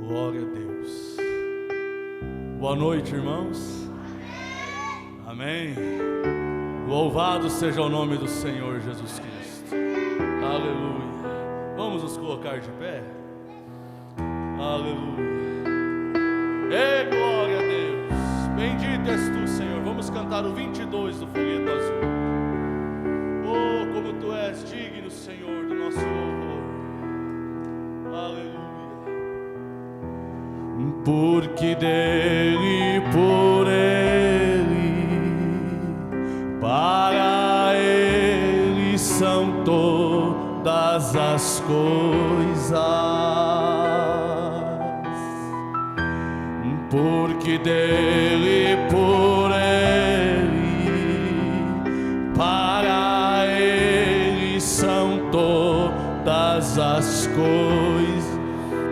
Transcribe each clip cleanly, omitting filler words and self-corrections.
Glória a Deus. Boa noite, irmãos. Amém. Louvado seja o nome do Senhor Jesus Cristo. Aleluia. Vamos nos colocar de pé. Aleluia. Ei, glória a Deus. Bendito és tu, Senhor. Vamos cantar o 22 do folheto azul. Oh, como tu és digno, Senhor, do nosso louvor. Aleluia. Porque dele, por ele, para ele são todas as coisas. Porque dele, por ele, para ele são todas as coisas.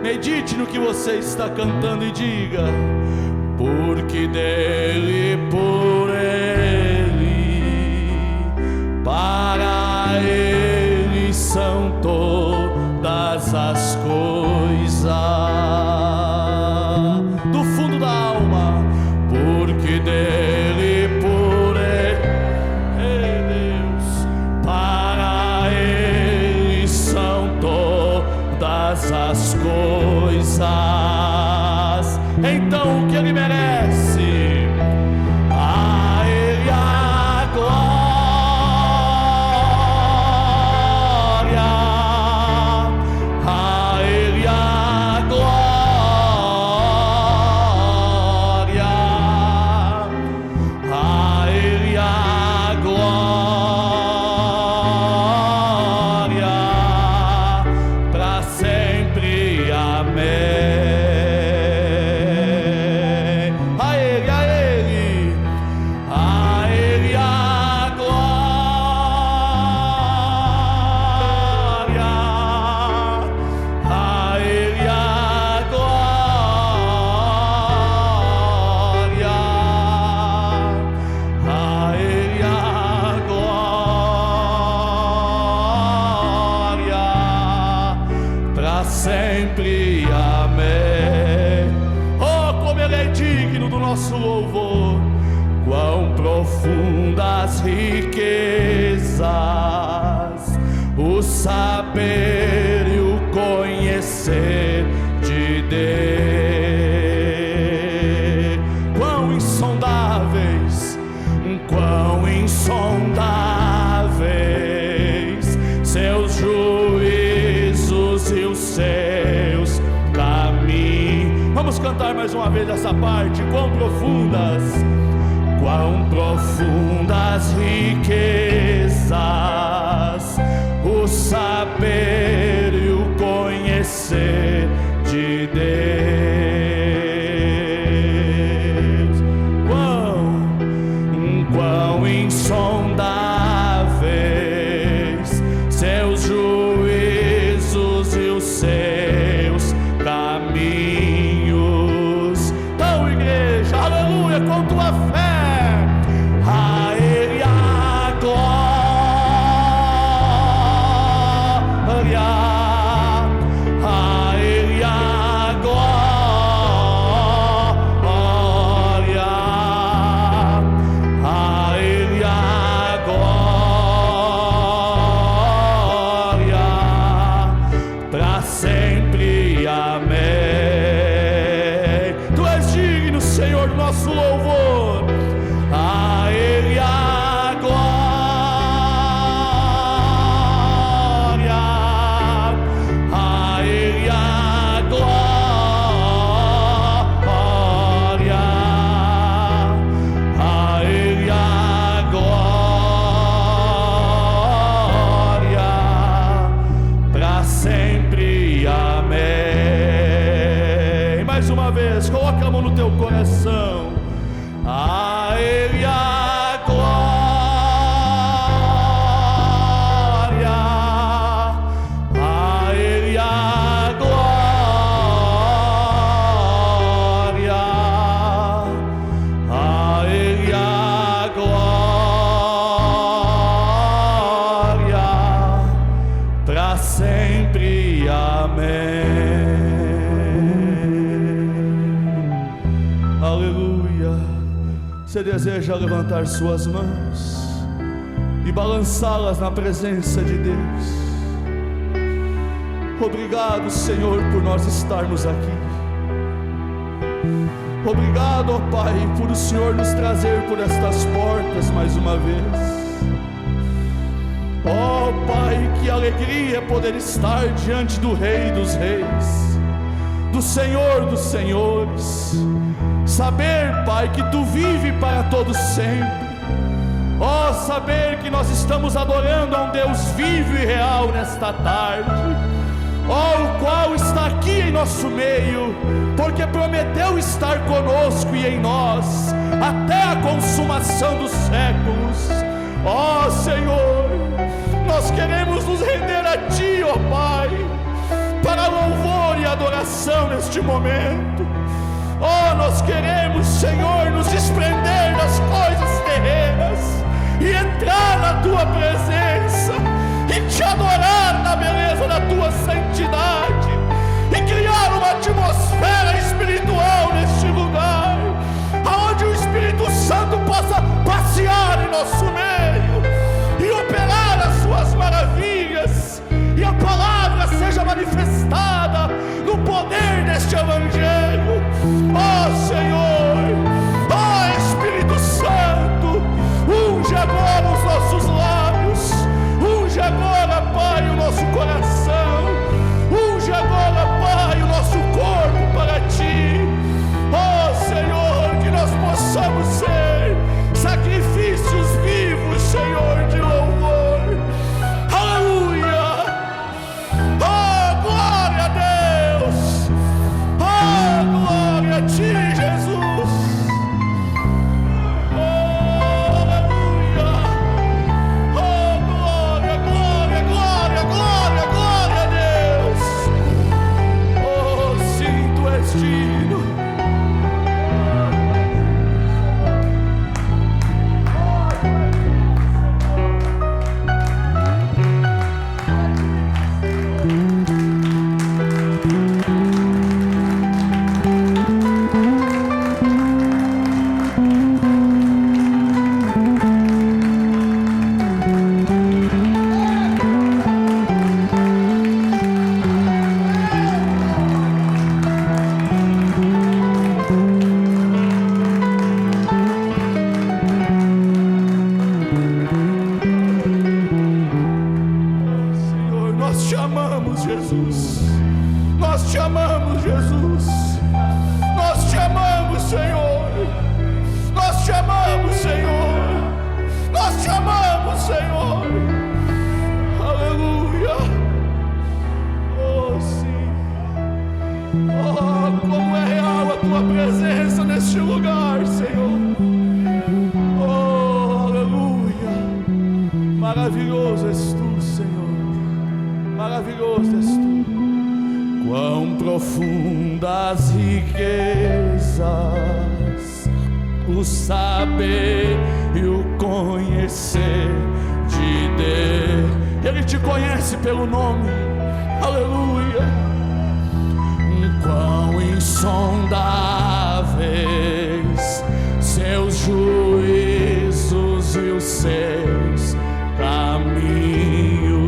Medite no que você está cantando e diga: porque dele, por ele, para ele são todas as coisas. Do fundo da alma, porque dele, por ele, Deus, para ele são todas as coisas. Então o que ele merece? A ele a glória, a ele a glória, a ele a glória, para sempre. Amém. A ele a glória, a ele a glória, a ele a glória, para sempre. Amém. Oh, como ele é digno do nosso louvor. Quão profundas riquezas o saber e o conhecer de Deus. Quão insondáveis seus juízos e os seus caminhos. Vamos cantar mais uma vez essa parte. Quão profundas riquezas o saber e o conhecer de Deus. Quão insondáveis seus juízos e os seus caminhos. Então, igreja, aleluia, com tua fé. A ele a glória, a ele a glória, a ele a glória, para sempre. Amém. Tu és digno, Senhor, do nosso louvor. A ele a glória, a ele a glória, a ele a glória, para sempre. Amém. Mais uma vez, coloca a mão no teu coração. A ele a glória, a ele a glória, a ele a glória, para sempre. Amém. Você deseja levantar suas mãos e balançá-las na presença de Deus. Obrigado, Senhor, por nós estarmos aqui. Obrigado, ó Pai, por o Senhor nos trazer por estas portas mais uma vez. Ó Pai, que alegria poder estar diante do Rei dos Reis, do Senhor dos Senhores. Saber, Pai, que Tu vive para todos sempre. Ó, saber que nós estamos adorando a um Deus vivo e real nesta tarde. Ó, o qual está aqui em nosso meio, porque prometeu estar conosco e em nós, até a consumação dos séculos. Ó Senhor, nós queremos nos render a Ti, ó Pai, para louvor e adoração neste momento. Ó, nós queremos, Senhor, nos desprender das coisas terrenas e entrar na Tua presença e Te adorar na beleza da Tua santidade e criar uma atmosfera espiritual neste lugar, aonde o Espírito Santo possa passear em nosso meio e operar as Suas maravilhas, e a palavra seja manifestada no poder deste Evangelho. Ó Senhor, ó Espírito Santo, unge agora os nossos lábios, unge agora, Pai, o nosso coração, unge agora, Pai, o nosso corpo para Ti. Ó Senhor, que nós possamos ser sacrifícios vivos, Senhor, de louvor. Aleluia! Oh, glória a Deus! Oh, glória a Ti, Jesus! Oh, aleluia! Oh, glória, glória, glória, glória, glória a Deus! Oh, sim, Tu és digno. Nós te amamos, Jesus. Nós te amamos, Senhor. Nós te amamos, Senhor. Nós te amamos, Senhor. Aleluia. Oh, sim. Oh, como é real a Tua presença neste lugar, Senhor. Oh, aleluia. Maravilhoso és Tu, Senhor. Maravilhoso és Tu. Quão profundas riquezas o saber e o conhecer de Deus. Ele te conhece pelo nome. Aleluia. Quão insondáveis seus juízos e os seus caminhos.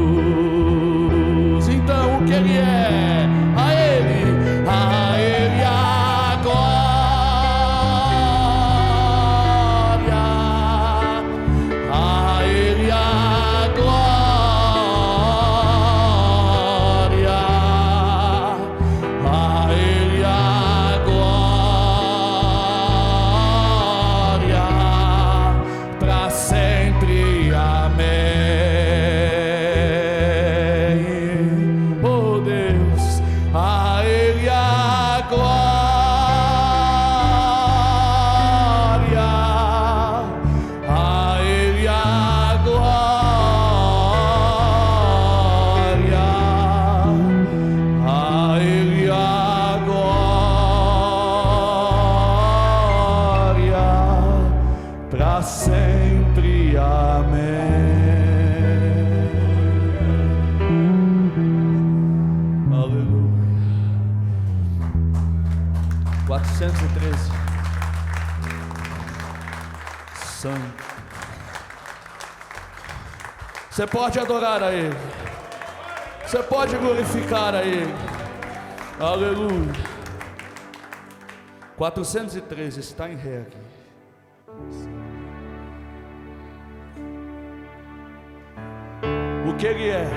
Então o que Ele é? A Ele a glória, a Ele a glória, a Ele a glória, para sempre, amém. Oh Deus, a Ele a glória, a Ele a glória, a Ele a glória, para sempre, amém. Aleluia. 413. Santo. Você pode adorar a Ele. Você pode glorificar a Ele. Aleluia. 413 está em ré aqui. O que Ele é,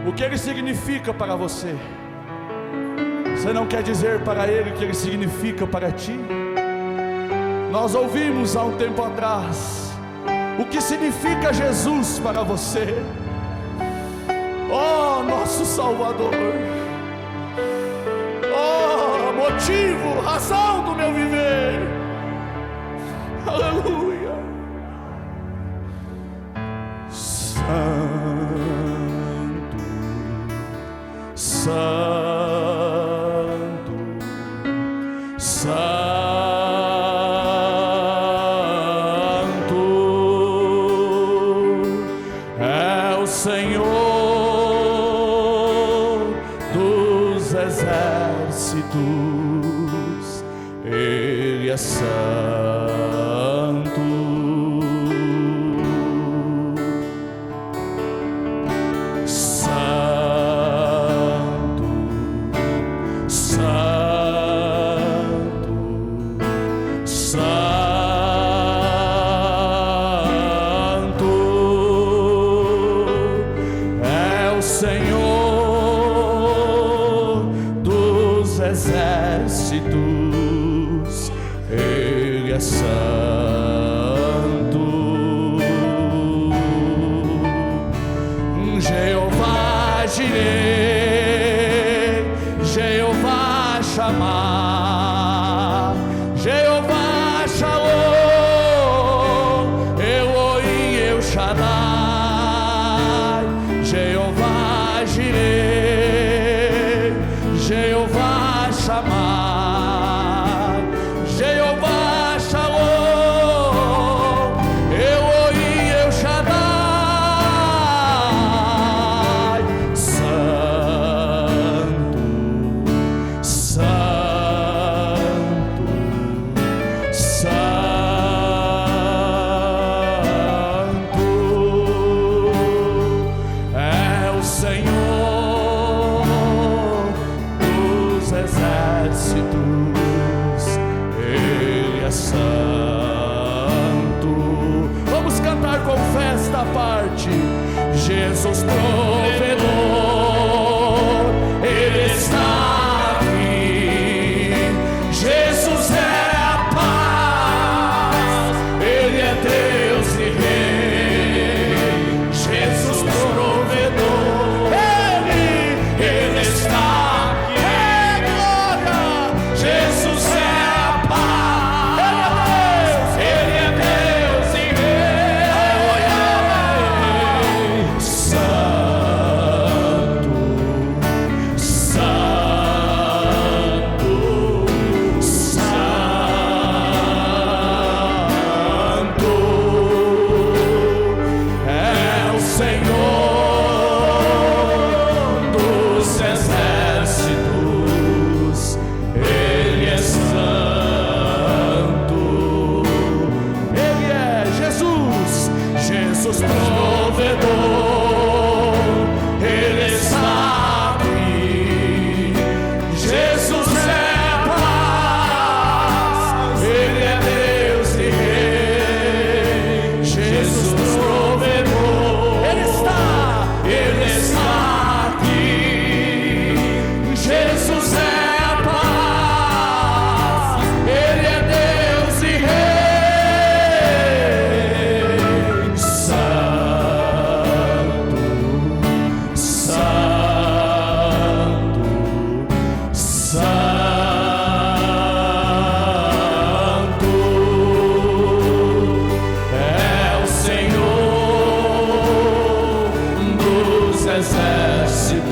o que Ele significa para você. Você não quer dizer para Ele o que Ele significa para ti? Nós ouvimos há um tempo atrás o que significa Jesus para você. Oh, nosso Salvador, oh, motivo, razão do meu viver. Aleluia. Santo, Santo, Santo é o Senhor dos exércitos, Ele é santo. Exércitos, Ele é santo. Jeová Jireh, Jeová Shammah, Jeová Shalom, Elohim El Shaddai, Jeová Jireh, Jeová Shammah, Jeová Shalom, Elohim El Shaddai. Santo, Santo, Santo é o Senhor dos exércitos, Ele é santo. Vamos cantar com fé esta parte. Jesus provedor, Ele está aqui. Jesus é a paz, Ele é Deus e Rei. Jesus provedor, Ele está aqui. Jesus é a paz, Ele é Deus e Rei. Santo, Santo, Santo é o Senhor dos exércitos, Ele é santo. Ele é Jesus, Jesus provedor, Ele está aqui. Jesus é paz, Ele é Deus e Rei. Jesus provedor, Ele está aqui. Jesus é paz, Ele é Deus e Rei. Santo, Santo, Santo é o Senhor dos exércitos,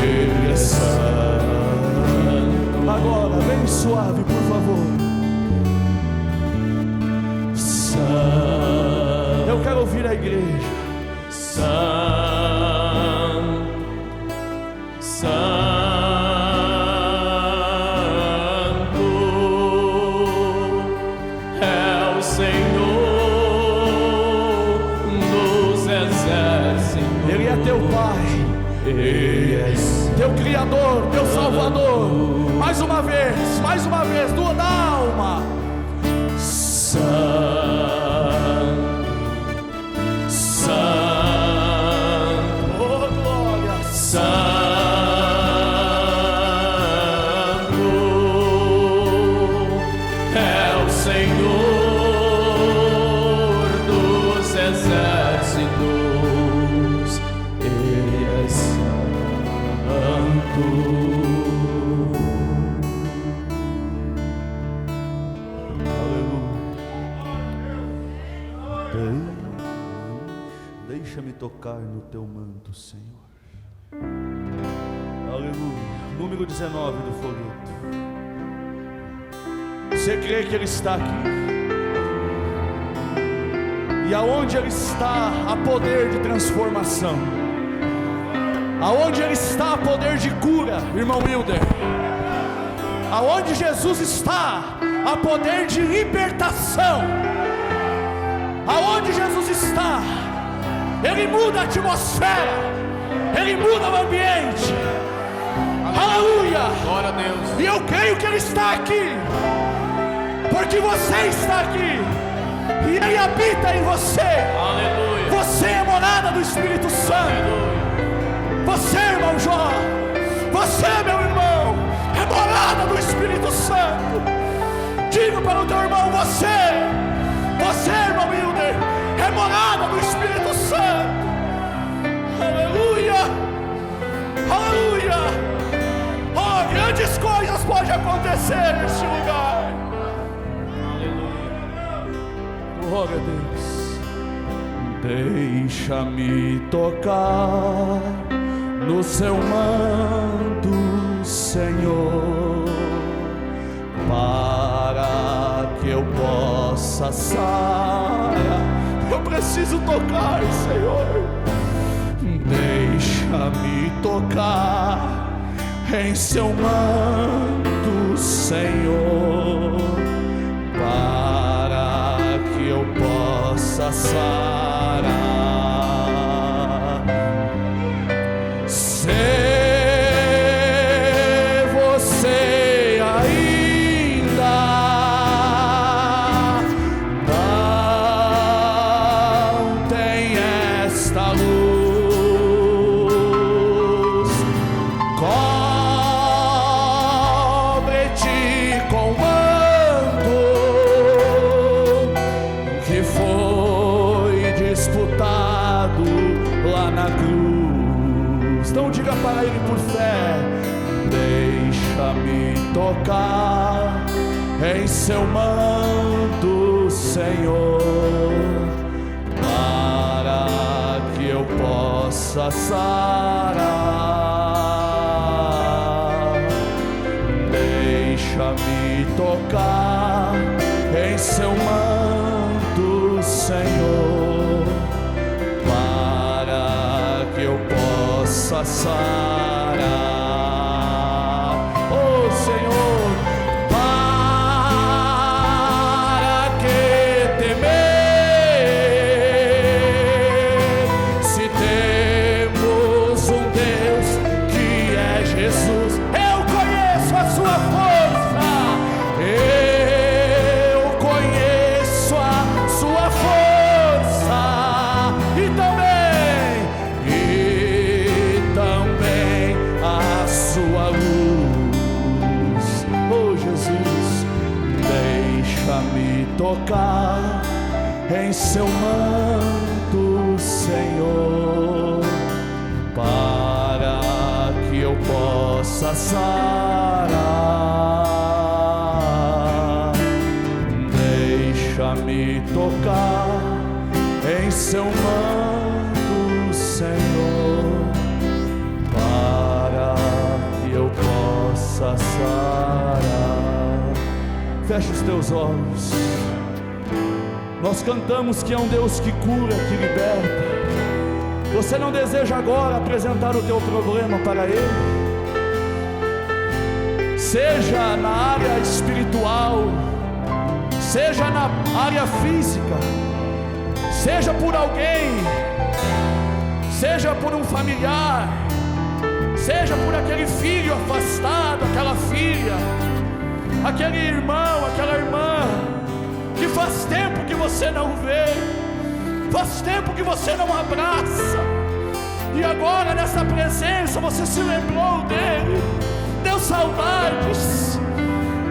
Ele é santo. Agora, bem suave, por favor. Santo. Eu quero ouvir a igreja. Santo, Santo teu Criador, teu Salvador. Mais uma vez, do da alma. Santo, oh glória, Santo é o Senhor dos exércitos, Ele é santo. Deixa-me tocar no teu manto, Senhor. Aleluia. Número 19 do folheto. Você crê que Ele está aqui? E aonde Ele está, há poder de transformação. Aonde Ele está, há poder de cura, irmão Wilder. Aonde Jesus está, há poder de libertação. Aonde Jesus está, Ele muda a atmosfera, Ele muda o ambiente. Aleluia! Glória a Deus. E eu creio que Ele está aqui, porque você está aqui, e Ele habita em você. Aleluia! Você é morada do Espírito Santo. Aleluia. Você, irmão Jó, você, meu irmão, é morada do Espírito Santo. Diga para o teu irmão: você, irmão Wilder, é morada do Espírito Santo. Aleluia, aleluia. Oh, grandes coisas podem acontecer neste lugar. Aleluia, glória a Deus. Deixa-me tocar no seu manto, Senhor, para que eu possa sarar. Eu preciso tocar, Senhor. Deixa-me tocar em seu manto, Senhor, para que eu possa sarar. Para Ele por fé, deixa-me tocar em seu manto, Senhor, para que eu possa sarar. Deixa-me tocar em seu manto, Senhor, para que eu possa sarar. Oh Senhor, para que temer, se temos um Deus que é Jesus? Eu conheço a sua força, eu conheço a sua força, e também a sua luz. Oh Jesus, deixa-me tocar em seu manto, Senhor, para que eu possa sarar. Deixa-me tocar em seu manto, Senhor, para que eu possa sarar. Fecha os teus olhos. Nós cantamos que é um Deus que cura, que liberta. Você não deseja agora apresentar o teu problema para Ele? Seja na área espiritual, seja na área física, seja por alguém, seja por um familiar, seja por aquele filho afastado, aquela filha, aquele irmão, aquela irmã, que faz tempo que você não vê, faz tempo que você não abraça, e agora nessa presença você se lembrou dele, deu saudades.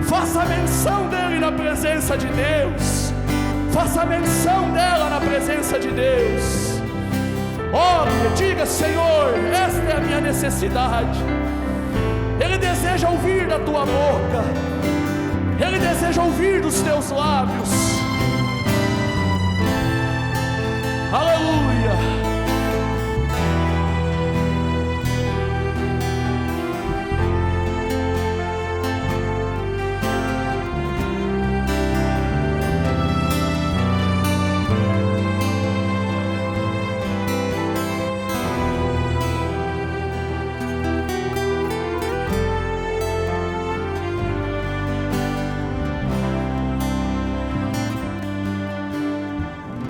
Faça menção dele na presença de Deus, faça menção dela na presença de Deus. Ore, diga: Senhor, esta é a minha necessidade. Ele deseja ouvir da tua boca, Ele deseja ouvir dos teus lábios. Aleluia.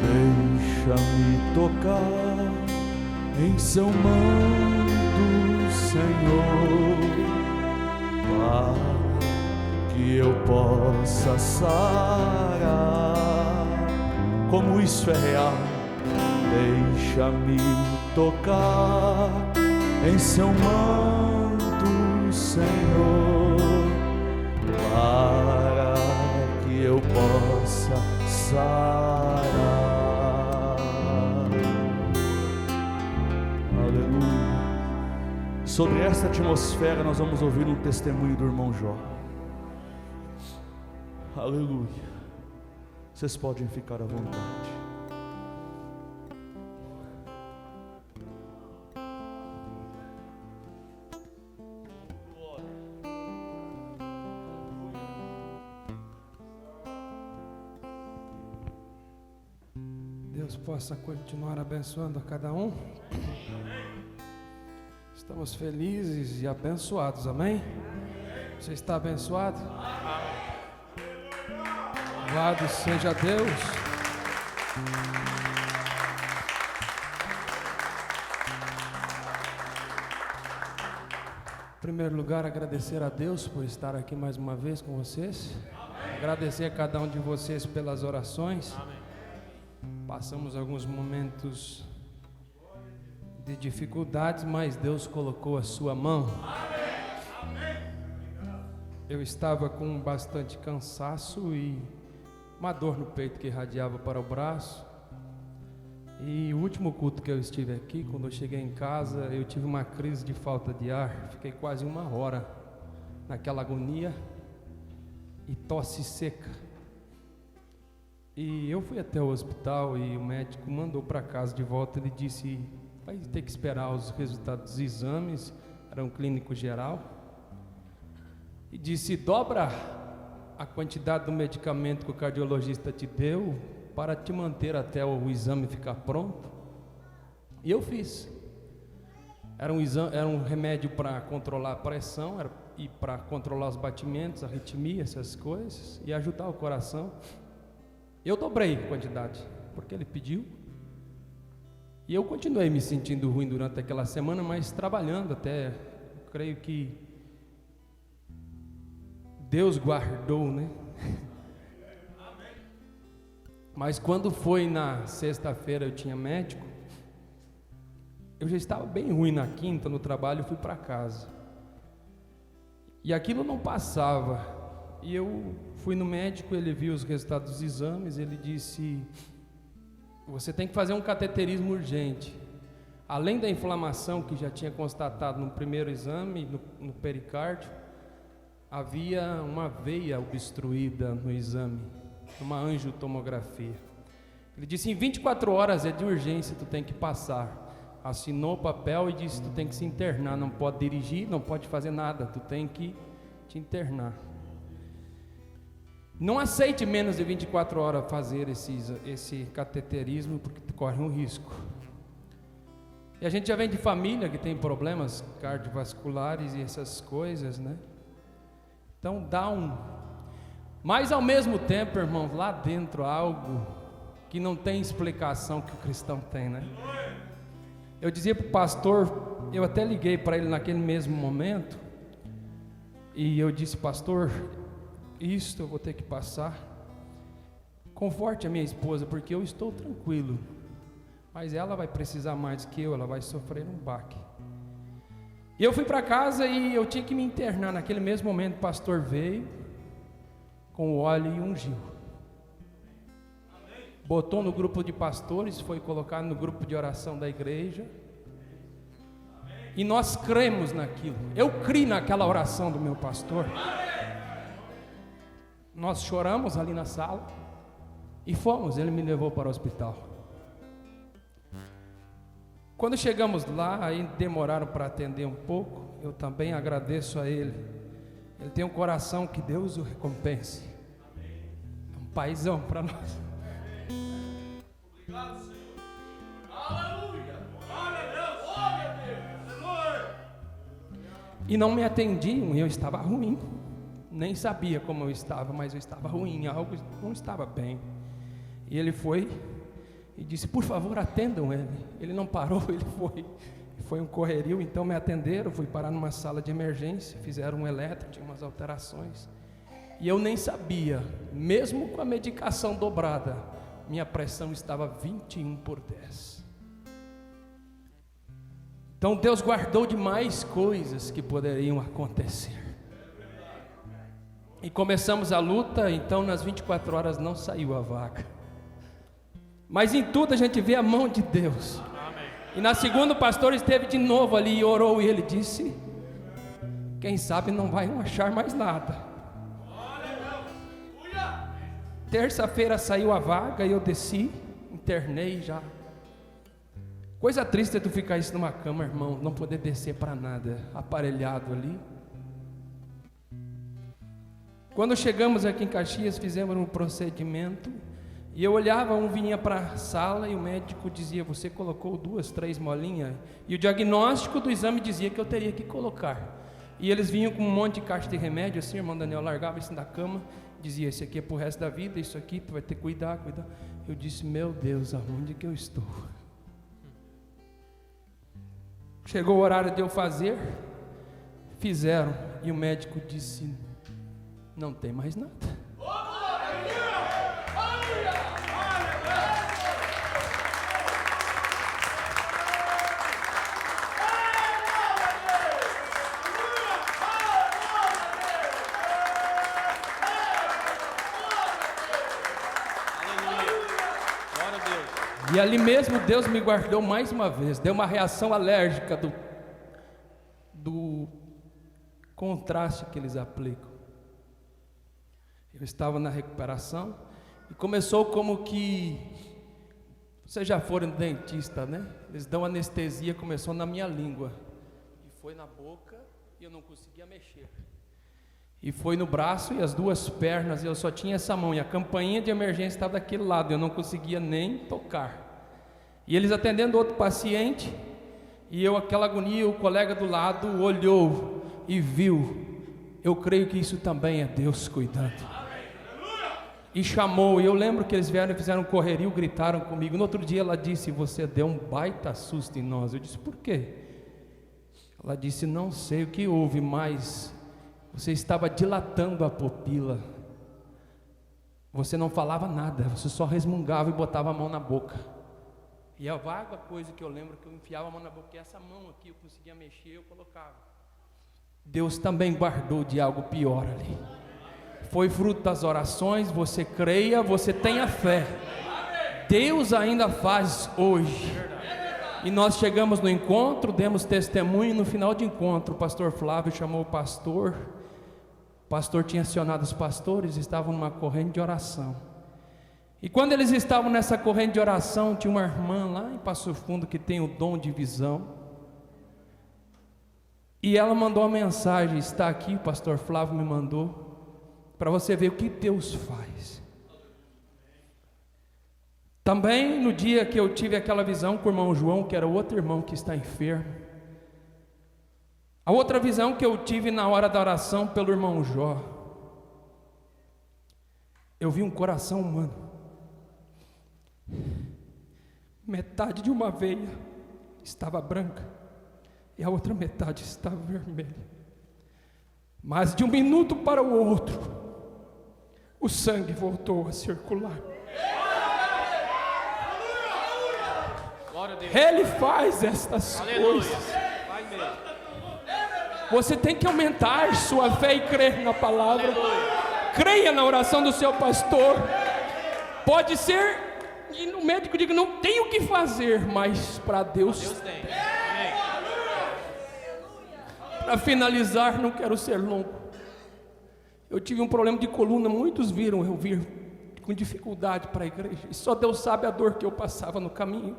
Deixa-me tocar em seu manto, Senhor, para que eu possa sarar. Como isso é real? Deixa-me tocar em seu manto, Senhor, para que eu possa sarar. Sobre esta atmosfera nós vamos ouvir um testemunho do irmão Jó. Aleluia. Vocês podem ficar à vontade. Deus possa continuar abençoando a cada um. Estamos felizes e abençoados, amém? Você está abençoado? Louvado seja Deus. Em primeiro lugar, agradecer a Deus por estar aqui mais uma vez com vocês. Agradecer a cada um de vocês pelas orações. Passamos alguns momentos de dificuldades, mas Deus colocou a sua mão. Eu estava com bastante cansaço e uma dor no peito que irradiava para o braço. E o último culto que eu estive aqui, quando eu cheguei em casa, eu tive uma crise de falta de ar. Fiquei quase 1 hora naquela agonia e tosse seca. E eu fui até o hospital e o médico mandou para casa de volta. Ele disse: vai ter que esperar os resultados dos exames. Era um clínico geral. E disse: dobra a quantidade do medicamento que o cardiologista te deu para te manter até o exame ficar pronto. E eu fiz. Era um remédio para controlar a pressão, e para controlar os batimentos, arritmia, essas coisas, e ajudar o coração. Eu dobrei a quantidade, porque ele pediu. E eu continuei me sentindo ruim durante aquela semana, mas trabalhando até. Eu creio que Deus guardou, né? Mas quando foi na sexta-feira, eu tinha médico. Eu já estava bem ruim na quinta, no trabalho, fui para casa. E aquilo não passava. E eu fui no médico, ele viu os resultados dos exames, ele disse: você tem que fazer um cateterismo urgente. Além da inflamação que já tinha constatado no primeiro exame, no pericárdio, havia uma veia obstruída no exame, uma angiotomografia. Ele disse: em 24 horas é de urgência, tu tem que passar. Assinou o papel e disse: tu tem que se internar, não pode dirigir, não pode fazer nada, tu tem que te internar. Não aceite menos de 24 horas fazer esse cateterismo, porque tu corre um risco. E a gente já vem de família que tem problemas cardiovasculares e essas coisas, né? Então dá um... Mas ao mesmo tempo, irmãos, lá dentro há algo que não tem explicação que o cristão tem, né? Eu dizia para o pastor eu até liguei para ele naquele mesmo momento, e eu disse: pastor, isto eu vou ter que passar. Conforte a minha esposa, porque eu estou tranquilo, mas ela vai precisar mais que eu, ela vai sofrer um baque. E eu fui para casa e eu tinha que me internar. Naquele mesmo momento o pastor veio com o óleo e ungiu. Botou no grupo de pastores, foi colocado no grupo de oração da igreja. E nós cremos naquilo. Eu criei naquela oração do meu pastor. Nós choramos ali na sala e fomos, ele me levou para o hospital. Quando chegamos lá, aí demoraram para atender um pouco. Eu também agradeço a ele. Ele tem um coração que Deus o recompense. É um paizão para nós. Obrigado, Senhor. Aleluia. Glória a Deus. Glória a Deus. E não me atendiam, eu estava ruim. Nem sabia como eu estava, mas eu estava ruim, algo não estava bem. E ele foi e disse: por favor, atendam ele. Ele não parou, ele foi um correrio. Então me atenderam, fui parar numa sala de emergência, fizeram um elétrico, tinha umas alterações. E eu nem sabia, mesmo com a medicação dobrada, minha pressão estava 21/10. Então Deus guardou de mais coisas que poderiam acontecer. E começamos a luta. Então nas 24 horas não saiu a vaga, mas em tudo a gente vê a mão de Deus. E na segunda o pastor esteve de novo ali e orou, e ele disse: quem sabe não vai achar mais nada. Terça-feira saiu a vaga e eu desci, internei já. Coisa triste é tu ficar isso numa cama, irmão, não poder descer para nada, aparelhado ali. Quando chegamos aqui em Caxias, fizemos um procedimento, e eu olhava, um vinha para a sala e o médico dizia: você colocou 2, 3 molinhas, e o diagnóstico do exame dizia que eu teria que colocar. E eles vinham com um monte de caixa de remédio, assim, irmão Daniel largava isso da cama, dizia: esse aqui é pro resto da vida, isso aqui tu vai ter que cuidar. Eu disse: meu Deus, aonde que eu estou? Chegou o horário de eu fazer, fizeram, e o médico disse: não tem mais nada. E ali mesmo Deus me guardou mais uma vez. Deu uma reação alérgica do contraste que eles aplicam. Eu estava na recuperação e começou como que... Vocês já foram no dentista, né? Eles dão anestesia, começou na minha língua. E foi na boca e eu não conseguia mexer. E foi no braço e as 2 pernas, e eu só tinha essa mão, e a campainha de emergência estava daquele lado, eu não conseguia nem tocar. E eles atendendo outro paciente, e eu, aquela agonia, o colega do lado olhou e viu. Eu creio que isso também é Deus cuidando. E chamou, e eu lembro que eles vieram e fizeram um correrio, gritaram comigo. No outro dia ela disse: você deu um baita susto em nós. Eu disse: por quê? Ela disse: não sei o que houve, mas você estava dilatando a pupila. Você não falava nada, você só resmungava e botava a mão na boca. E a vaga coisa que eu lembro, que eu enfiava a mão na boca, e essa mão aqui eu conseguia mexer, eu colocava. Deus também guardou de algo pior ali. Foi fruto das orações. Você creia, você tenha fé. Deus ainda faz hoje. E nós chegamos no encontro, demos testemunho. No final de encontro, o pastor Flávio chamou o pastor. O pastor tinha acionado os pastores, estavam numa corrente de oração. E quando eles estavam nessa corrente de oração, tinha uma irmã lá em Passo Fundo que tem o dom de visão. E ela mandou uma mensagem, está aqui, o pastor Flávio me mandou, para você ver o que Deus faz. Também no dia que eu tive aquela visão com o irmão João, que era o outro irmão que está enfermo. A outra visão que eu tive na hora da oração pelo irmão Jó. Eu vi um coração humano. Metade de uma veia estava branca. e a outra metade estava vermelha. Mas de um minuto para o outro, o sangue voltou a circular. Ele faz estas coisas. Você tem que aumentar sua fé e crer na palavra. Creia na oração do seu pastor. Pode ser, e o médico diga, não tem o que fazer, mas para Deus tem. Para finalizar, não quero ser longo. Eu tive um problema de coluna, muitos viram eu vir com dificuldade para a igreja. E só Deus sabe a dor que eu passava no caminho.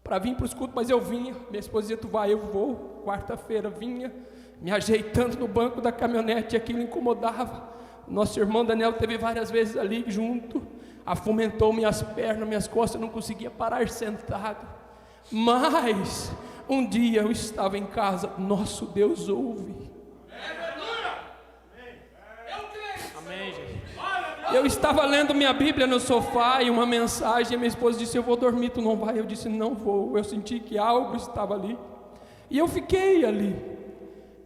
Para vir para os cultos, mas eu vinha. Minha esposa dizia, tu vai, eu vou. Quarta-feira vinha, me ajeitando no banco da caminhonete, e aquilo incomodava. Nosso irmão Daniel teve várias vezes ali junto, afomentou minhas pernas, minhas costas, eu não conseguia parar sentado. Mas um dia eu estava em casa, nosso Deus ouve. Eu estava lendo minha Bíblia no sofá e uma mensagem, minha esposa disse, eu vou dormir, tu não vai? Eu disse, não vou. Eu senti que algo estava ali e eu fiquei ali.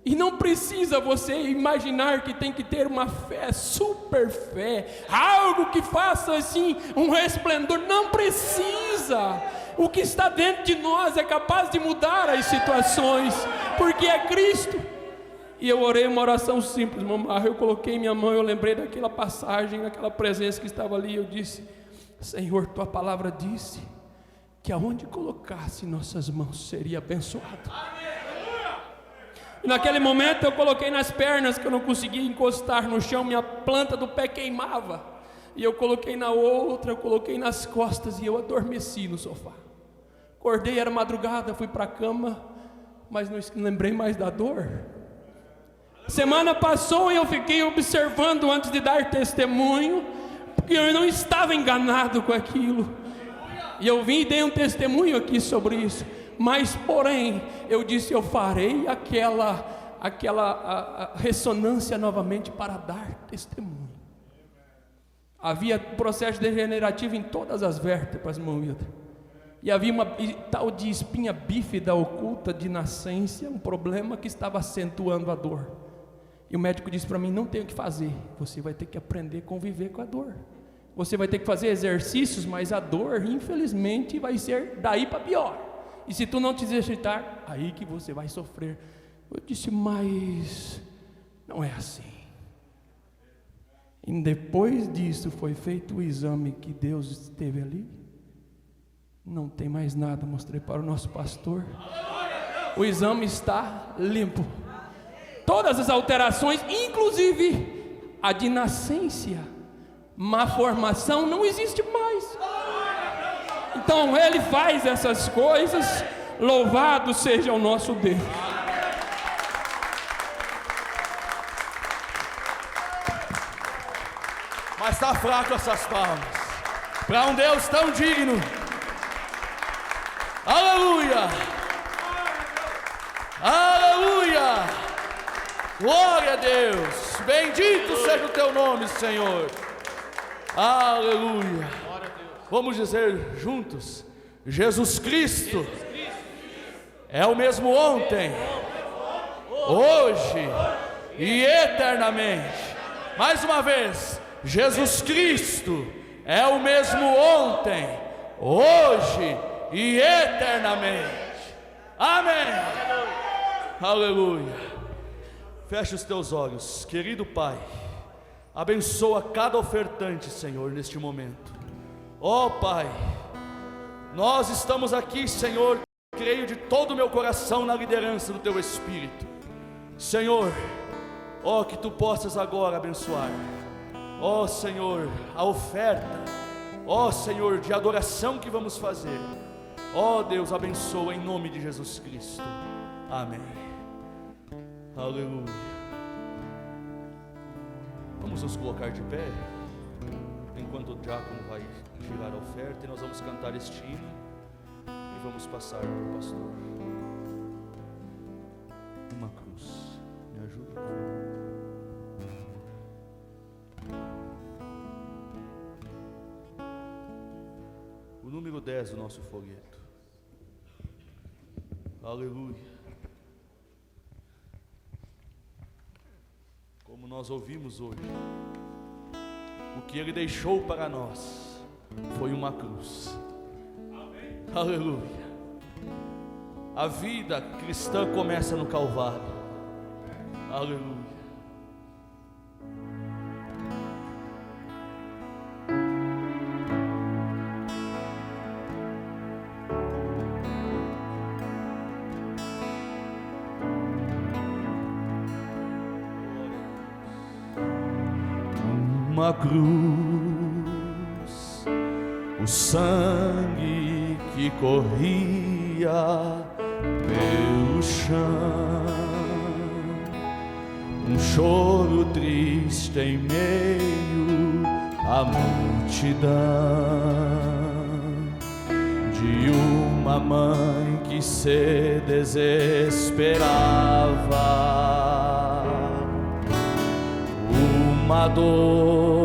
E não precisa você imaginar que tem que ter uma fé, super fé, algo que faça assim um resplendor, não precisa. O que está dentro de nós é capaz de mudar as situações, porque é Cristo. E eu orei uma oração simples, mamãe. Eu coloquei minha mão, eu lembrei daquela passagem, daquela presença que estava ali. Eu disse, Senhor, tua palavra disse que aonde colocasse nossas mãos seria abençoado. E naquele momento eu coloquei nas pernas, que eu não conseguia encostar no chão, minha planta do pé queimava. E eu coloquei na outra, eu coloquei nas costas e eu adormeci no sofá. Acordei, era madrugada, fui para a cama, mas não lembrei mais da dor. Semana passou e eu fiquei observando antes de dar testemunho, porque eu não estava enganado com aquilo. E eu vim e dei um testemunho aqui sobre isso. Mas porém, eu disse, eu farei aquela ressonância novamente para dar testemunho. Havia processo degenerativo em todas as vértebras, irmão Wilder. E havia uma tal de espinha bífida oculta de nascença, um problema que estava acentuando a dor. E o médico disse para mim, não tem o que fazer, você vai ter que aprender a conviver com a dor. Você vai ter que fazer exercícios, mas a dor, infelizmente, vai ser daí para pior. E se tu não te exercitar, aí que você vai sofrer. Eu disse, mas não é assim. E depois disso foi feito o exame que Deus esteve ali. Não tem mais nada, mostrei para o nosso pastor. O exame está limpo. Todas as alterações, inclusive a de nascença, má formação, não existe mais. Então Ele faz essas coisas, louvado seja o nosso Deus. Mas está fraco essas palmas, para um Deus tão digno. Aleluia, aleluia. Glória a Deus, bendito seja o teu nome, Senhor. Aleluia. Vamos dizer juntos, Jesus Cristo é o mesmo ontem, hoje e eternamente. Mais uma vez, Jesus Cristo é o mesmo ontem, hoje e eternamente. Amém. Aleluia. Feche os teus olhos, querido Pai, abençoa cada ofertante, Senhor, neste momento. Ó Pai, nós estamos aqui, Senhor, creio de todo o meu coração na liderança do Teu Espírito. Senhor, ó que Tu possas agora abençoar, ó Senhor, a oferta, ó Senhor, de adoração que vamos fazer. Ó Deus, abençoa em nome de Jesus Cristo. Amém. Aleluia. Vamos nos colocar de pé, enquanto o diácono vai girar a oferta, e nós vamos cantar este hino, e vamos passar para o pastor. Uma cruz, me ajuda. O número 10 do nosso folheto. Aleluia. como nós ouvimos hoje, o que Ele deixou para nós foi uma cruz. Amém. Aleluia. A vida cristã começa no Calvário. Aleluia. Uma cruz, o sangue que corria pelo chão, um choro triste em meio à multidão, de uma mãe que se desesperava, uma dor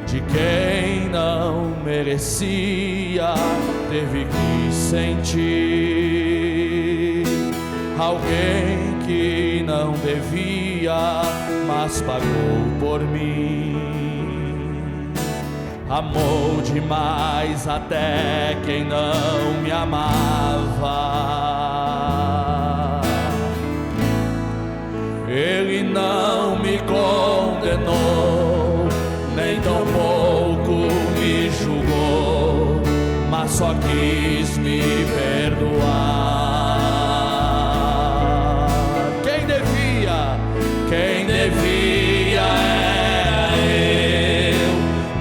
de quem não merecia, teve que sentir. Alguém que não devia, mas pagou por mim. Amou demais até quem não me amava. Ele não me condenou, nem tão pouco me julgou, mas só quis me perdoar. Quem devia era eu,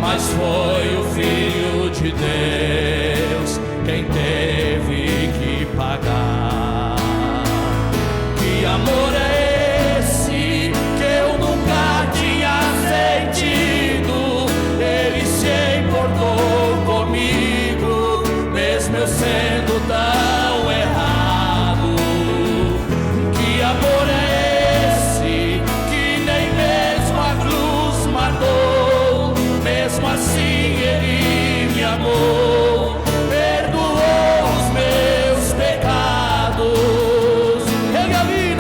mas foi o Filho de Deus quem teve que pagar. Que amor é eu sendo tão errado? Que amor é esse que nem mesmo a cruz matou? Mesmo assim Ele me amou, perdoou os meus pecados. Ele ali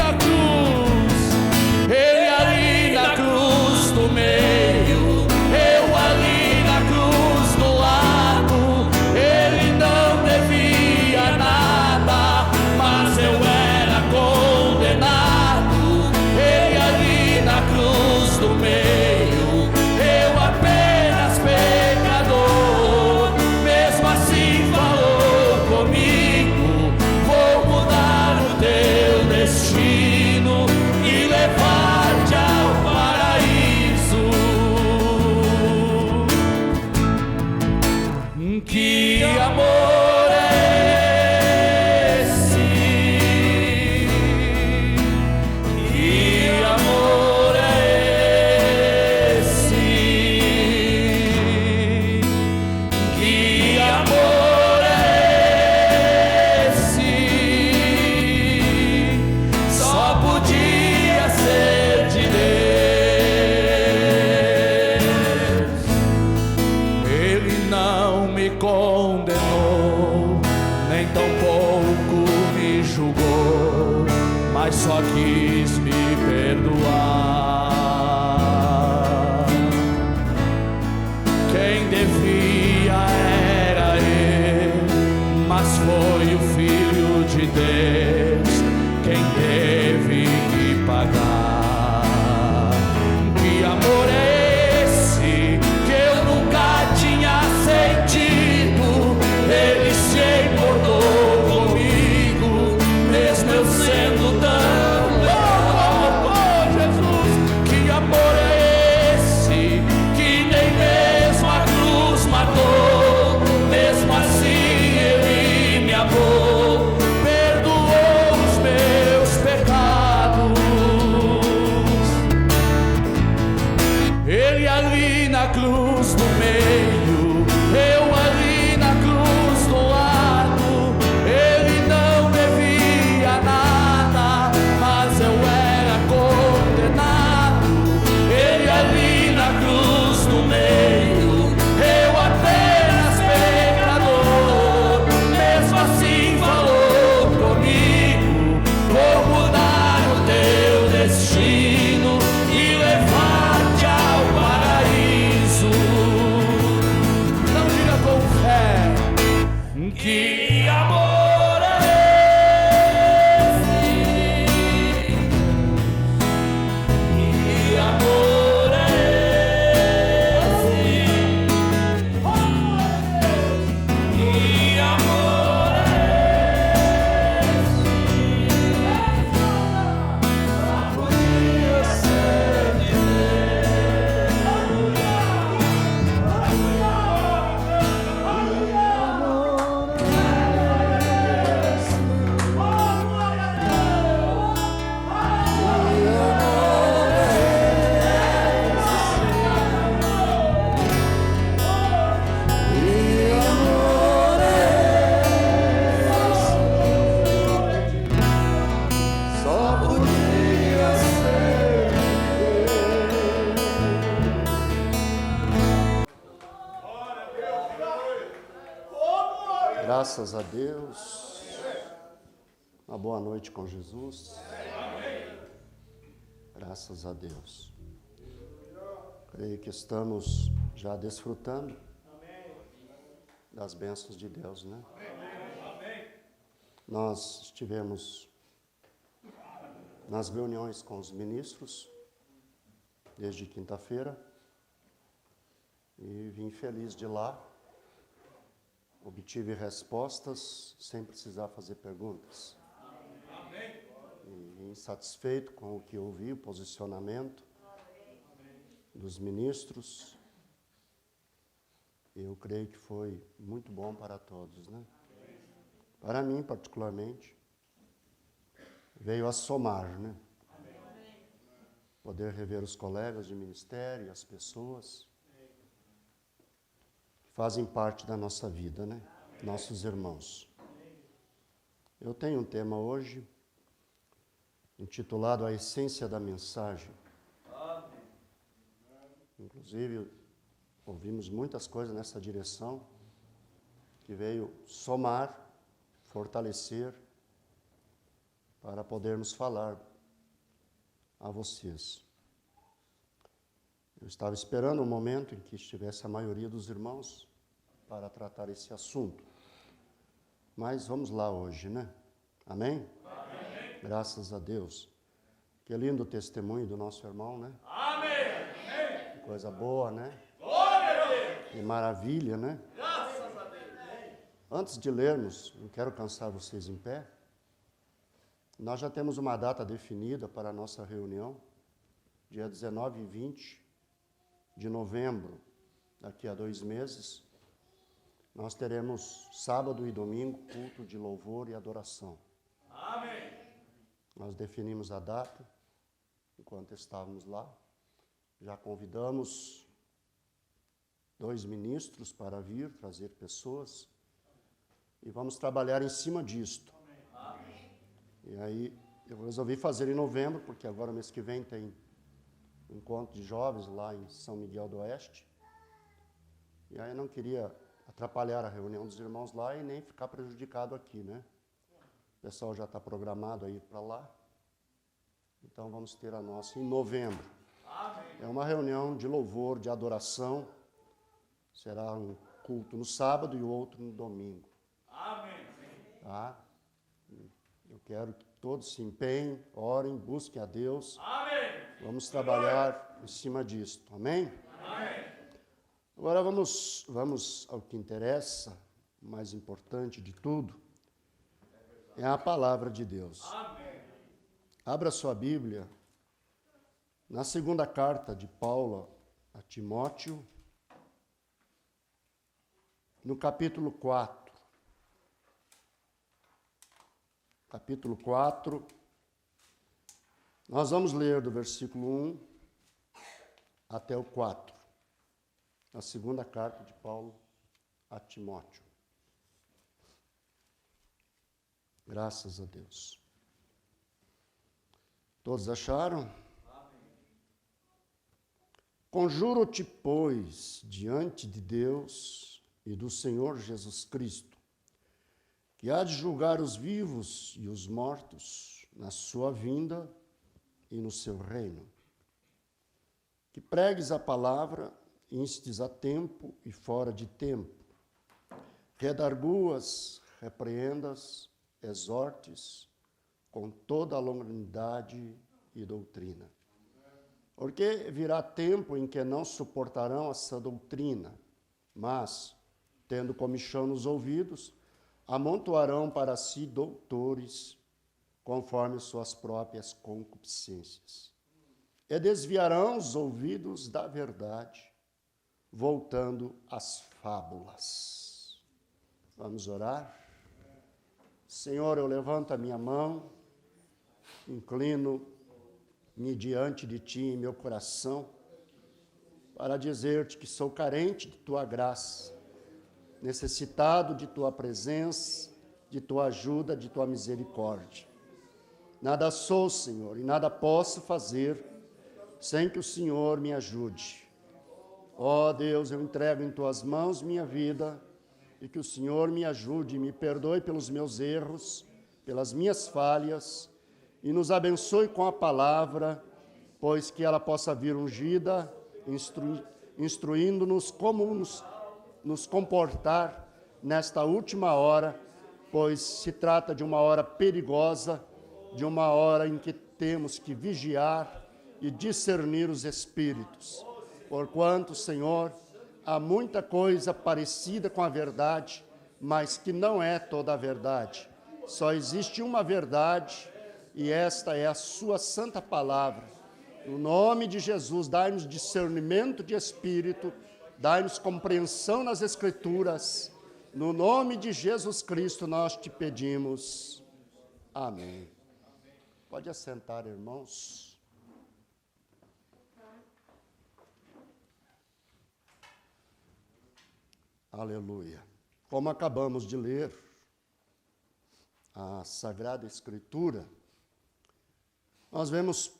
na cruz do meio, eu ali na cruz do lado. Ele não devia nada, mas eu era condenado. Ele ali na cruz do meio, eu apenas pecador. Mesmo assim falou comigo: vou mudar o teu destino e levar-te ao paraíso. Que amor é esse? Que amor é esse? Que amor é esse? Só podia ser de Deus. Ele não me condenou, nem tão pouco me julgou, mas só quis me perdoar. Quem devia era ele, mas foi o Filho de Deus quem teve que pagar. Que amor é esse que eu nunca tinha sentido? Ele se importou comigo, mesmo eu sendo tão louco. Oh, Jesus, que amor é esse que nem mesmo a cruz matou? Mesmo assim Ele me amou, perdoou os meus só podia ser Deus. Graças a Deus. Uma boa noite com Jesus. Graças a Deus. Creio que estamos já desfrutando das bênçãos de Deus, né? Nós estivemos nas reuniões com os ministros desde quinta-feira e vim feliz de lá. Obtive respostas sem precisar fazer perguntas. E vim satisfeito com o que ouvi, o posicionamento dos ministros. Eu creio que foi muito bom para todos, né? Para mim, particularmente, veio a somar, né? Poder rever os colegas de ministério, as pessoas que fazem parte da nossa vida, né? Nossos irmãos. Eu tenho um tema hoje intitulado A Essência da Mensagem. Inclusive, ouvimos muitas coisas nessa direção que veio somar, fortalecer, para podermos falar a vocês. Eu estava esperando um momento em que estivesse a maioria dos irmãos para tratar esse assunto. Mas vamos lá hoje, né? Amém? Amém. Graças a Deus. Que lindo testemunho do nosso irmão, né? Amém. Que coisa boa, né? Glória a Deus. Que maravilha, né? Graças a Deus. Antes de lermos, não quero cansar vocês em pé, nós já temos uma data definida para a nossa reunião, dia 19 e 20 de novembro, daqui a 2 meses, nós teremos sábado e domingo culto de louvor e adoração. Amém. Nós definimos a data, enquanto estávamos lá, já convidamos 2 ministros para vir, trazer pessoas, e vamos trabalhar em cima disto. Amém. E aí, eu resolvi fazer em novembro, porque agora, mês que vem, tem encontro de jovens lá em São Miguel do Oeste. E aí eu não queria atrapalhar a reunião dos irmãos lá e nem ficar prejudicado aqui, né? O pessoal já está programado a ir para lá. Então, vamos ter a nossa em novembro. Amém. É uma reunião de louvor, de adoração. Será um culto no sábado e o outro no domingo. Amém. Tá? Eu quero que todos se empenhem, orem, busquem a Deus. Amém. Vamos trabalhar em cima disso. Amém? Amém. Agora vamos ao que interessa, o mais importante de tudo, é a palavra de Deus. Amém. Abra sua Bíblia na segunda carta de Paulo a Timóteo, no capítulo 4. Capítulo 4, nós vamos ler do versículo 1 até o 4, a segunda carta de Paulo a Timóteo. Graças a Deus. Todos acharam? Amém. Conjuro-te, pois, diante de Deus e do Senhor Jesus Cristo, que há de julgar os vivos e os mortos na sua vinda e no seu reino. Que pregues a palavra, instes a tempo e fora de tempo. Redarguas, repreendas, exortes, com toda a longanimidade e doutrina. Porque virá tempo em que não suportarão essa doutrina, mas, tendo comichão nos ouvidos, amontoarão para si doutores, conforme suas próprias concupiscências. E desviarão os ouvidos da verdade, voltando às fábulas. Vamos orar? Senhor, eu levanto a minha mão, inclino-me diante de Ti em meu coração, para dizer-te que sou carente de Tua graça, necessitado de Tua presença, de Tua ajuda, de Tua misericórdia. Nada sou, Senhor, e nada posso fazer sem que o Senhor me ajude. Ó Deus, eu entrego em tuas mãos minha vida e que o Senhor me ajude e me perdoe pelos meus erros, pelas minhas falhas e nos abençoe com a palavra, pois que ela possa vir ungida, instruindo-nos como nos comportar nesta última hora, pois se trata de uma hora perigosa, de uma hora em que temos que vigiar e discernir os espíritos. Porquanto, Senhor, há muita coisa parecida com a verdade, mas que não é toda a verdade. Só existe uma verdade, e esta é a sua santa palavra. No nome de Jesus, dai-nos discernimento de espírito, dai-nos compreensão nas Escrituras. No nome de Jesus Cristo nós te pedimos. Amém. Pode assentar, irmãos. Aleluia. Como acabamos de ler a Sagrada Escritura, nós vemos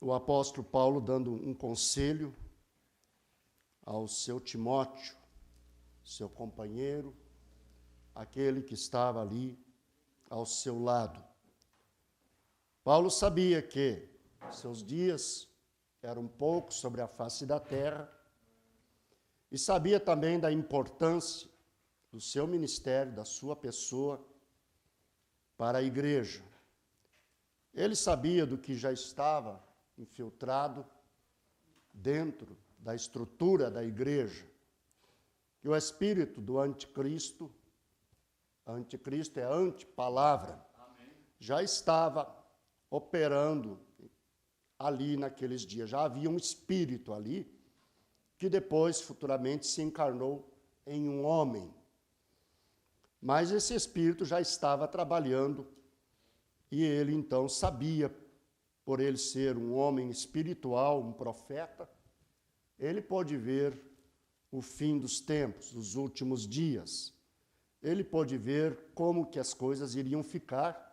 o apóstolo Paulo dando um conselho ao seu Timóteo, seu companheiro, aquele que estava ali ao seu lado. Paulo sabia que seus dias eram poucos sobre a face da terra e sabia também da importância do seu ministério, da sua pessoa para a igreja. Ele sabia do que já estava infiltrado dentro da estrutura da igreja, que o espírito do anticristo é antipalavra, já estava operando ali naqueles dias. Já havia um espírito ali que depois, futuramente, se encarnou em um homem. Mas esse espírito já estava trabalhando e ele então sabia, por ele ser um homem espiritual, um profeta, ele pôde ver o fim dos tempos, os últimos dias. Ele pôde ver como que as coisas iriam ficar.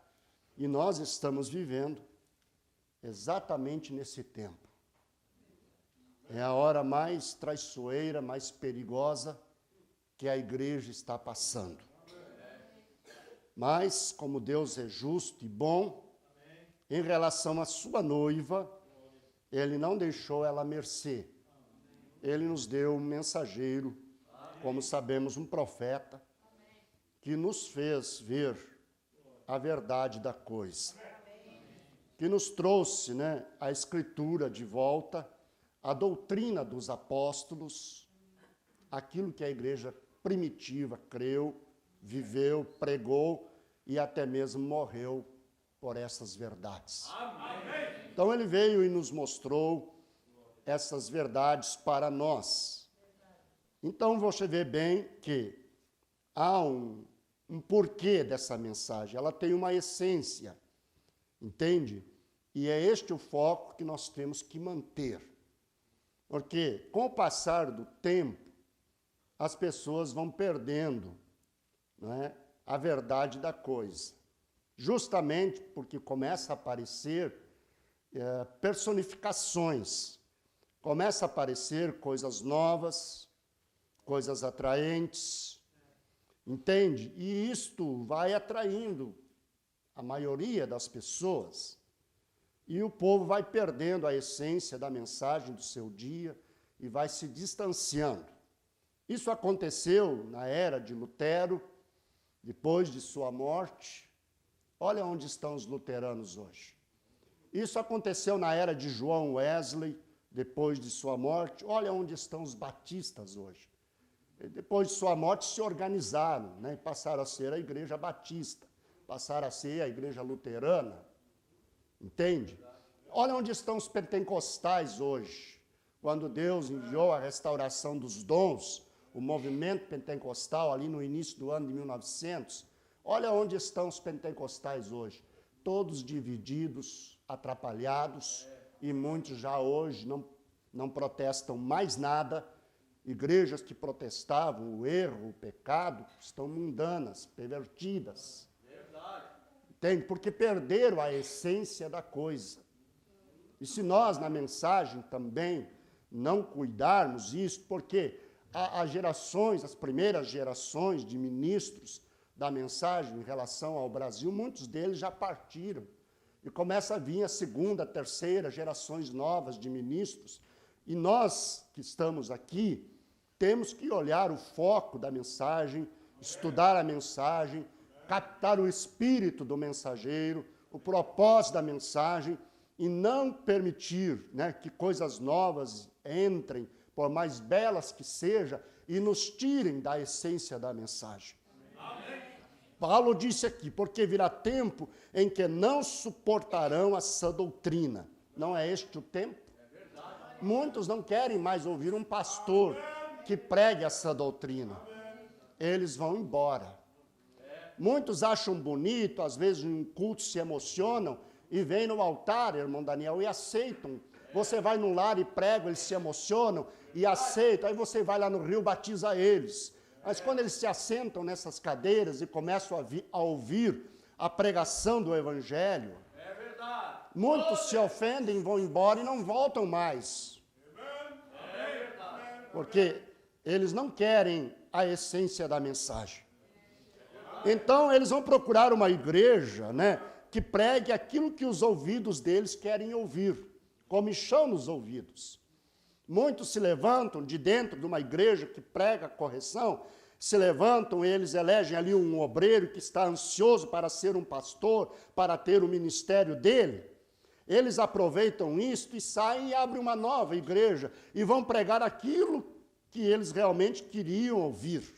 E nós estamos vivendo exatamente nesse tempo. É a hora mais traiçoeira, mais perigosa que a igreja está passando. Mas, como Deus é justo e bom, em relação à sua noiva, Ele não deixou ela à mercê. Ele nos deu um mensageiro, como sabemos, um profeta, que nos fez ver a verdade da coisa, que nos trouxe, a Escritura de volta, a doutrina dos apóstolos, aquilo que a igreja primitiva creu, viveu, pregou e até mesmo morreu por essas verdades. Amém. Então ele veio e nos mostrou essas verdades para nós. Então você vê bem que há um porquê dessa mensagem, ela tem uma essência, entende? E é este o foco que nós temos que manter. Porque com o passar do tempo, as pessoas vão perdendo, a verdade da coisa. Justamente porque começa a aparecer personificações, começa a aparecer coisas novas, coisas atraentes, entende? E isto vai atraindo a maioria das pessoas. E o povo vai perdendo a essência da mensagem do seu dia e vai se distanciando. Isso aconteceu na era de Lutero, depois de sua morte. Olha onde estão os luteranos hoje. Isso aconteceu na era de João Wesley, depois de sua morte. Olha onde estão os batistas hoje. Depois de sua morte se organizaram, e passaram a ser a igreja batista, passaram a ser a igreja luterana. Entende? Olha onde estão os pentecostais hoje. Quando Deus enviou a restauração dos dons, o movimento pentecostal ali no início do ano de 1900, olha onde estão os pentecostais hoje. Todos divididos, atrapalhados, e muitos já hoje não protestam mais nada. Igrejas que protestavam o erro, o pecado, estão mundanas, pervertidas. Verdade. Entende? Porque perderam a essência da coisa. E se nós, na mensagem, também não cuidarmos isso, porque as gerações, as primeiras gerações de ministros da mensagem em relação ao Brasil, muitos deles já partiram. E começa a vir a segunda, a terceira gerações novas de ministros. E nós que estamos aqui, temos que olhar o foco da mensagem, estudar a mensagem, captar o espírito do mensageiro, o propósito da mensagem, e não permitir, né, que coisas novas entrem, por mais belas que sejam, e nos tirem da essência da mensagem. Amém. Paulo disse aqui, porque virá tempo em que não suportarão a sã doutrina. Não é este o tempo? Muitos não querem mais ouvir um pastor que pregue a sã doutrina. Eles vão embora. Muitos acham bonito, às vezes em um culto se emocionam, e vêm no altar, irmão Daniel, e aceitam. Você vai num lar e prega, eles se emocionam e aceitam. Aí você vai lá no rio, batiza eles. Mas quando eles se assentam nessas cadeiras e começam a ouvir a pregação do Evangelho, muitos se ofendem, vão embora e não voltam mais. Porque eles não querem a essência da mensagem. Então, eles vão procurar uma igreja, né, que pregue aquilo que os ouvidos deles querem ouvir, comichão nos ouvidos. Muitos se levantam de dentro de uma igreja que prega correção, se levantam, eles elegem ali um obreiro que está ansioso para ser um pastor, para ter o ministério dele. Eles aproveitam isto e saem e abrem uma nova igreja e vão pregar aquilo que eles realmente queriam ouvir.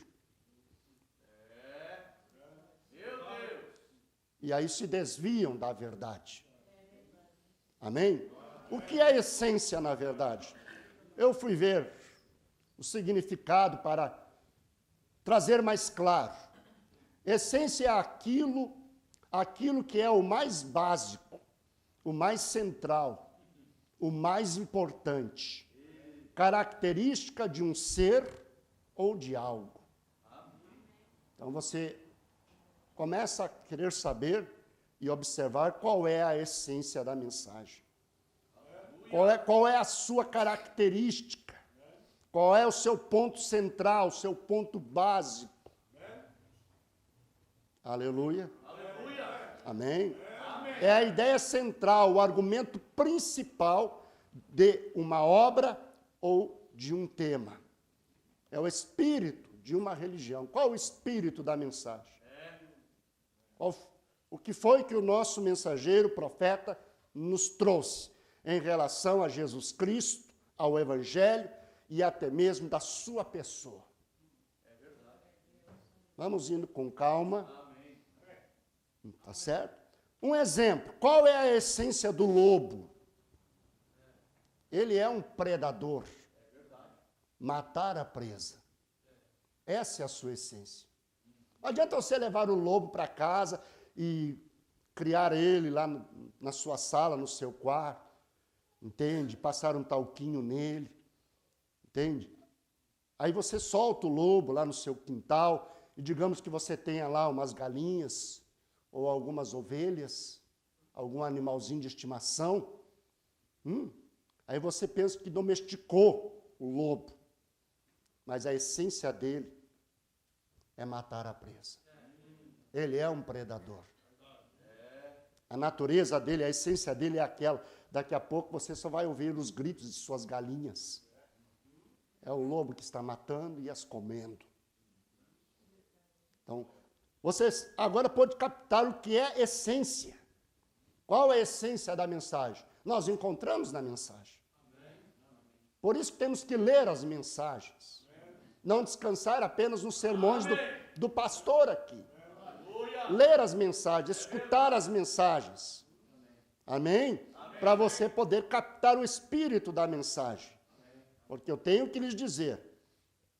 E aí se desviam da verdade. Amém? O que é essência, na verdade? Eu fui ver o significado para trazer mais claro. Essência é aquilo que é o mais básico, o mais central, o mais importante. Característica de um ser ou de algo. Então você começa a querer saber e observar qual é a essência da mensagem. Qual é a sua característica? Qual é o seu ponto central, o seu ponto básico? Aleluia. Aleluia. Amém? Amém. É a ideia central, o argumento principal de uma obra ou de um tema. É o espírito de uma religião. Qual o espírito da mensagem? O que foi que o nosso mensageiro, profeta, nos trouxe em relação a Jesus Cristo, ao Evangelho e até mesmo da sua pessoa. Vamos indo com calma. Tá certo? Um exemplo. Qual é a essência do lobo? Ele é um predador. Matar a presa. Essa é a sua essência. Não adianta você levar o lobo para casa e criar ele lá na sua sala, no seu quarto, entende? Passar um talquinho nele, entende? Aí você solta o lobo lá no seu quintal e digamos que você tenha lá umas galinhas ou algumas ovelhas, algum animalzinho de estimação. Aí você pensa que domesticou o lobo, mas a essência dele é matar a presa. Ele é um predador. A natureza dele, a essência dele é aquela. Daqui a pouco você só vai ouvir os gritos de suas galinhas. É o lobo que está matando e as comendo. Então, você agora pode captar o que é essência. Qual é a essência da mensagem? Nós encontramos na mensagem. Por isso que temos que ler as mensagens. Não descansar apenas nos sermões do pastor aqui. Ler as mensagens, escutar as mensagens. Amém? Para você poder captar o espírito da mensagem. Porque eu tenho que lhes dizer,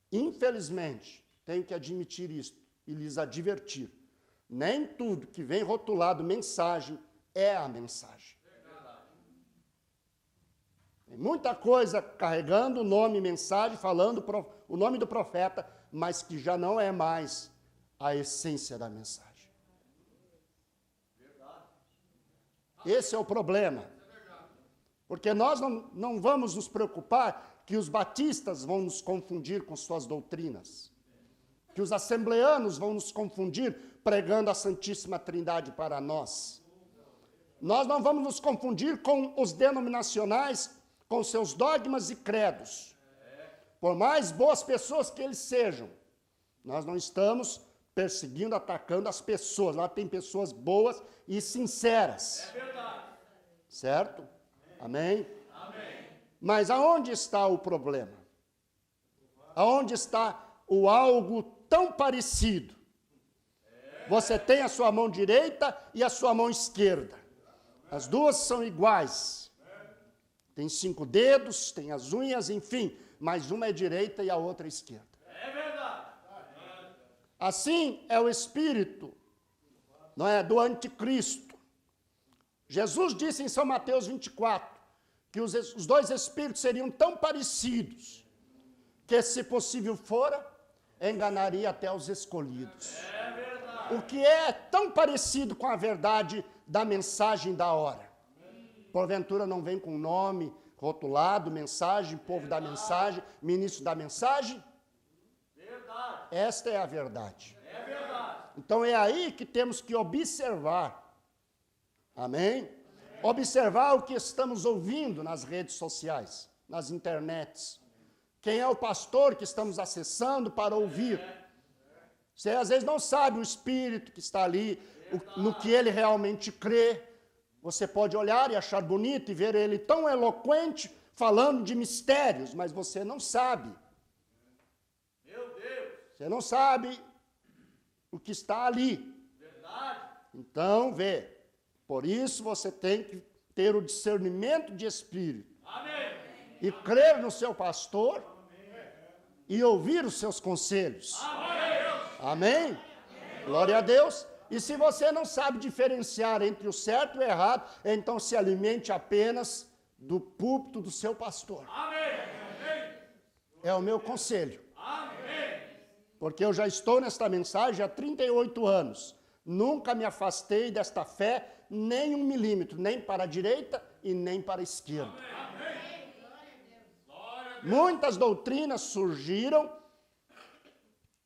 infelizmente, tenho que admitir isto e lhes advertir. Nem tudo que vem rotulado mensagem é a mensagem. Tem muita coisa carregando o nome mensagem, falando o nome do profeta, mas que já não é mais a essência da mensagem. Esse é o problema. Porque nós não vamos nos preocupar que os batistas vão nos confundir com suas doutrinas, que os assembleanos vão nos confundir pregando a Santíssima Trindade para nós. Nós não vamos nos confundir com os denominacionais, com seus dogmas e credos. Por mais boas pessoas que eles sejam, nós não estamos perseguindo, atacando as pessoas. Lá tem pessoas boas e sinceras. É verdade. Certo? Amém? Amém. Mas aonde está o problema? Aonde está o algo tão parecido? Você tem a sua mão direita e a sua mão esquerda. As duas são iguais. Tem 5 dedos, tem as unhas, enfim, mas uma é direita e a outra é esquerda. É verdade. Assim é o espírito, não é, do anticristo. Jesus disse em São Mateus 24 que os dois espíritos seriam tão parecidos que, se possível fora, enganaria até os escolhidos. É verdade. O que é tão parecido com a verdade da mensagem da hora. Porventura não vem com nome rotulado, mensagem, povo da mensagem, ministro da mensagem? Verdade. Esta é a verdade. É verdade. Então é aí que temos que observar. Amém? Observar o que estamos ouvindo nas redes sociais, nas internets. Quem é o pastor que estamos acessando para ouvir? Você às vezes não sabe o espírito que está ali, no que ele realmente crê. Você pode olhar e achar bonito e ver ele tão eloquente, falando de mistérios, mas você não sabe. Meu Deus. Você não sabe o que está ali. Verdade. Então, vê. Por isso você tem que ter o discernimento de espírito. Amém. E crer no seu pastor e ouvir os seus conselhos. Amém? Glória a Deus. E se você não sabe diferenciar entre o certo e o errado, então se alimente apenas do púlpito do seu pastor. Amém. É o meu conselho. Amém. Porque eu já estou nesta mensagem há 38 anos. Nunca me afastei desta fé nem 1 milímetro, nem para a direita e nem para a esquerda. Muitas doutrinas surgiram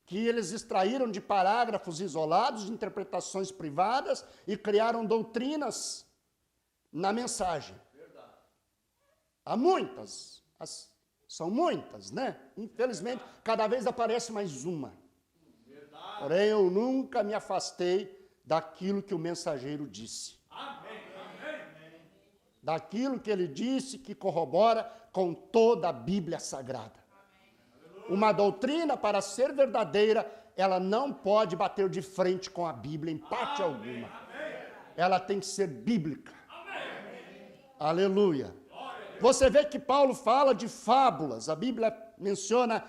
que eles extraíram de parágrafos isolados, de interpretações privadas e criaram doutrinas na mensagem. Há muitas, são muitas, né? Infelizmente, cada vez aparece mais uma. Porém, eu nunca me afastei daquilo que o mensageiro disse. Daquilo que ele disse que corrobora com toda a Bíblia Sagrada. Uma doutrina, para ser verdadeira, ela não pode bater de frente com a Bíblia em parte alguma. Ela tem que ser bíblica. Aleluia. Você vê que Paulo fala de fábulas. A Bíblia menciona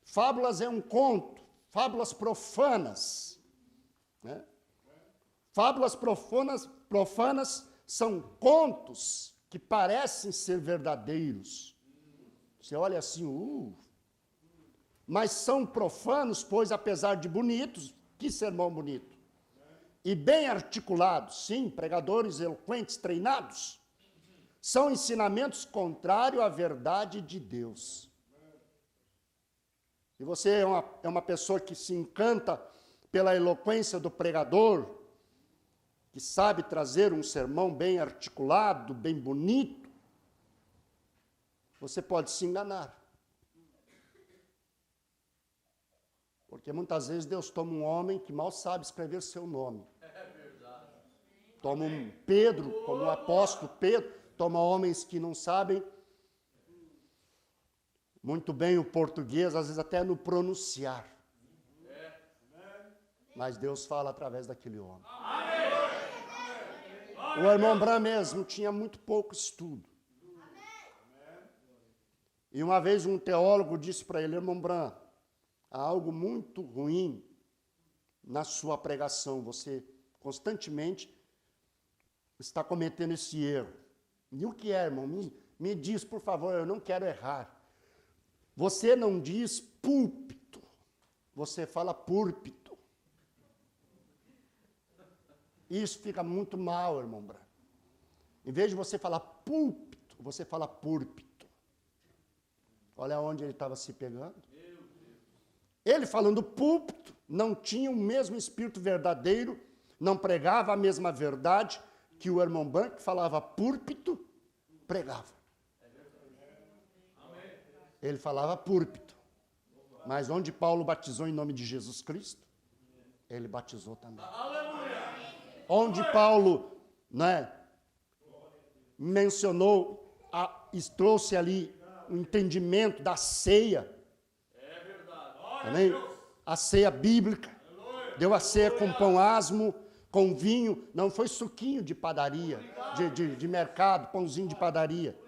fábulas é um conto, fábulas profanas. Né? Fábulas profanas são contos que parecem ser verdadeiros. Você olha assim, mas são profanos, pois apesar de bonitos, que sermão bonito, e bem articulados, sim, pregadores eloquentes, treinados, são ensinamentos contrários à verdade de Deus. E você é uma pessoa que se encanta pela eloquência do pregador, que sabe trazer um sermão bem articulado, bem bonito, você pode se enganar. Porque muitas vezes Deus toma um homem que mal sabe escrever seu nome. Toma um Pedro, como o apóstolo Pedro, toma homens que não sabem muito bem o português, às vezes até no pronunciar. Mas Deus fala através daquele homem. O irmão Bram mesmo tinha muito pouco estudo. E uma vez um teólogo disse para ele, irmão Bram, há algo muito ruim na sua pregação. Você constantemente está cometendo esse erro. E o que é, irmão? Me diz, por favor, eu não quero errar. Você não diz púlpito, você fala púlpito. Isso fica muito mal, irmão Branco. Em vez de você falar púlpito, você fala púlpito. Olha onde ele estava se pegando. Ele falando púlpito, não tinha o mesmo espírito verdadeiro, não pregava a mesma verdade que o irmão Branco, que falava púlpito, pregava. Ele falava púlpito. Mas onde Paulo batizou em nome de Jesus Cristo, ele batizou também. Onde Paulo, né, mencionou, trouxe ali o entendimento da ceia. Amém? A ceia bíblica. Deu a ceia com pão asmo, com vinho. Não foi suquinho de padaria, de mercado, pãozinho de padaria.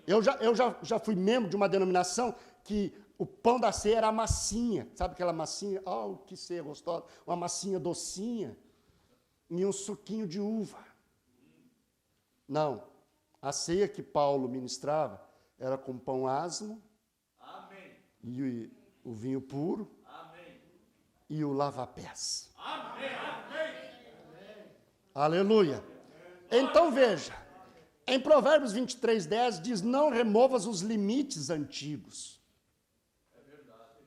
Eu já fui membro de uma denominação que o pão da ceia era a massinha. Sabe aquela massinha? Oh, que ceia gostosa. Uma massinha docinha. E um suquinho de uva. Não. A ceia que Paulo ministrava era com pão asmo. Amém. E o vinho puro. Amém. E o lava-pés. Amém. Amém. Aleluia. Então veja. Em Provérbios 23:10 diz, não removas os limites antigos. É verdade.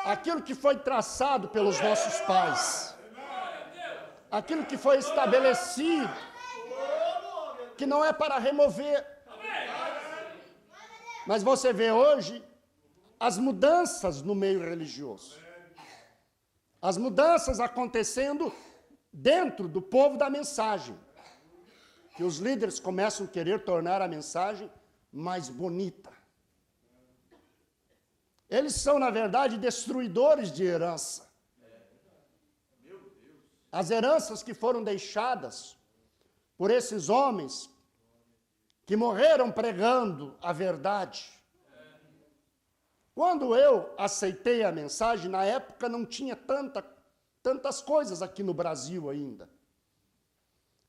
Aquilo que foi traçado pelos nossos pais. Aquilo que foi estabelecido. Que não é para remover. Mas você vê hoje as mudanças no meio religioso. As mudanças acontecendo dentro do povo da mensagem. Que os líderes começam a querer tornar a mensagem mais bonita. Eles são, na verdade, destruidores de herança. As heranças que foram deixadas por esses homens que morreram pregando a verdade. Quando eu aceitei a mensagem, na época não tinha tantas coisas aqui no Brasil ainda.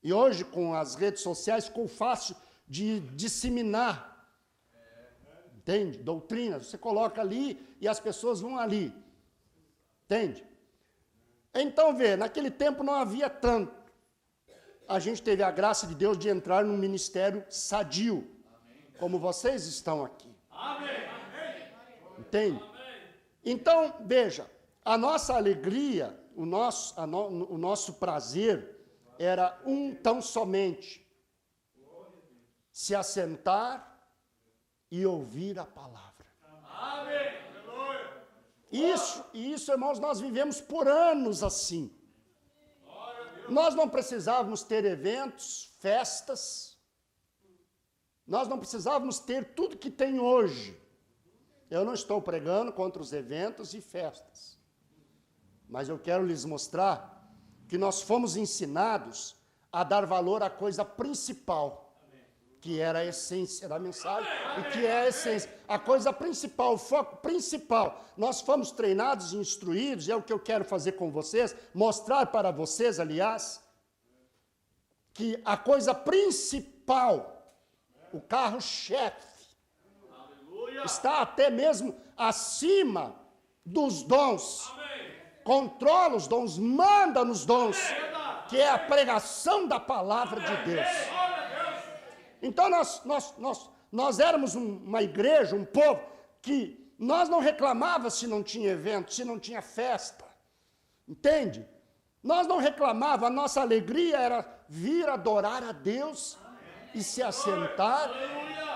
E hoje, com as redes sociais, ficou fácil de disseminar, entende? Doutrinas, você coloca ali e as pessoas vão ali, entende? Então, vê, naquele tempo não havia tanto. A gente teve a graça de Deus de entrar num ministério sadio, como vocês estão aqui. Entende? Então, veja, a nossa alegria, o nosso prazer era um tão somente, se assentar e ouvir a palavra. Isso, irmãos, nós vivemos por anos assim. Nós não precisávamos ter eventos, festas, nós não precisávamos ter tudo que tem hoje. Eu não estou pregando contra os eventos e festas, mas eu quero lhes mostrar que nós fomos ensinados a dar valor à coisa principal, que era a essência da mensagem, e que é a essência, a coisa principal, o foco principal. Nós fomos treinados e instruídos, e é o que eu quero fazer com vocês, mostrar para vocês, aliás, que a coisa principal, o carro-chefe, está até mesmo acima dos dons. Controla os dons, manda nos dons, que é a pregação da palavra de Deus. Então nós éramos uma igreja, um povo, que nós não reclamávamos se não tinha evento, se não tinha festa, entende? Nós não reclamávamos, a nossa alegria era vir adorar a Deus e se assentar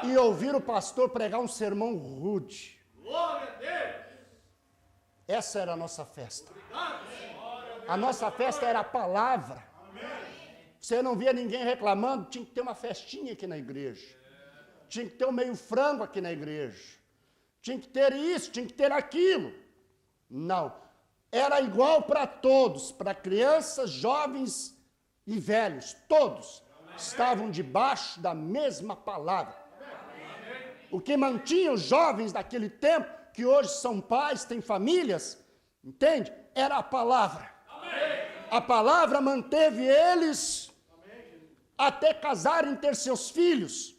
e ouvir o pastor pregar um sermão rude. Glória a Deus! Essa era a nossa festa. A nossa festa era a palavra. Você não via ninguém reclamando, tinha que ter uma festinha aqui na igreja. Tinha que ter um meio frango aqui na igreja. Tinha que ter isso, tinha que ter aquilo. Não. Era igual para todos, para crianças, jovens e velhos. Todos estavam debaixo da mesma palavra. O que mantinha os jovens daquele tempo, que hoje são pais, têm famílias, entende? Era a palavra. A palavra manteve eles até casarem, ter seus filhos.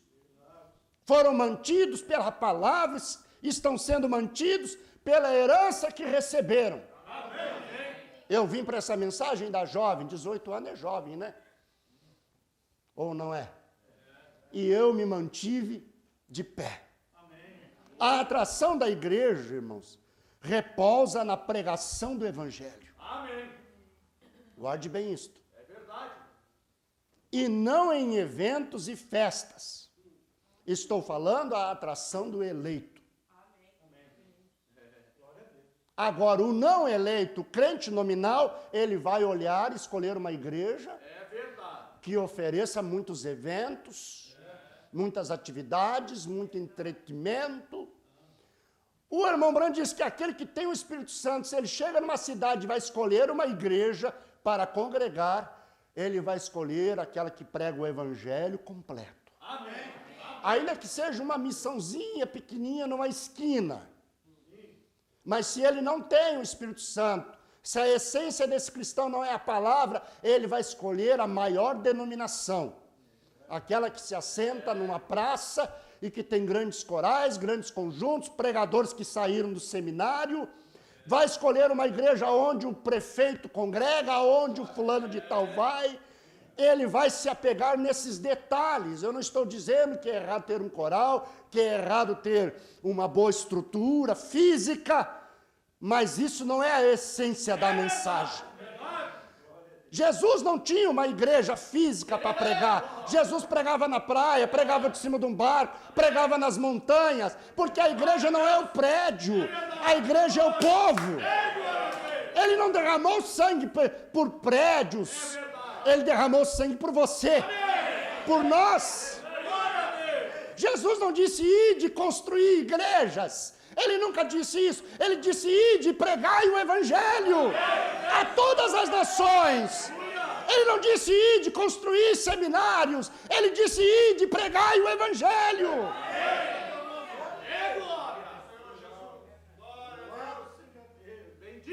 Foram mantidos pela palavra, estão sendo mantidos pela herança que receberam. Eu vim para essa mensagem da jovem, 18 anos é jovem, né? Ou não é? e eu me mantive de pé. A atração da igreja, irmãos, repousa na pregação do Evangelho. Amém. Guarde bem isto. É verdade. E não em eventos e festas. Estou falando a atração do eleito. Agora, o não eleito, o crente nominal, ele vai olhar, escolher uma igreja que ofereça muitos eventos, muitas atividades, muito entretenimento. O irmão Branco diz que aquele que tem o Espírito Santo, se ele chega numa cidade e vai escolher uma igreja para congregar, ele vai escolher aquela que prega o evangelho completo. Amém. Ainda que seja uma missãozinha pequenininha numa esquina. Mas se ele não tem o Espírito Santo, se a essência desse cristão não é a palavra, ele vai escolher a maior denominação. Aquela que se assenta numa praça e que tem grandes corais, grandes conjuntos, pregadores que saíram do seminário. Vai escolher uma igreja onde o prefeito congrega, onde o fulano de tal vai. Ele vai se apegar nesses detalhes. Eu não estou dizendo que é errado ter um coral, que é errado ter uma boa estrutura física, mas isso não é a essência da mensagem. Jesus não tinha uma igreja física para pregar. Jesus pregava na praia, pregava de cima de um barco, pregava nas montanhas, porque a igreja não é o prédio, a igreja é o povo. Ele não derramou sangue por prédios, ele derramou sangue por você, por nós. Jesus não disse ide construir igrejas. Ele nunca disse isso. Ele disse ide, pregai o evangelho a todas as nações. Ele não disse ide, construir seminários. Ele disse ide, pregai o evangelho.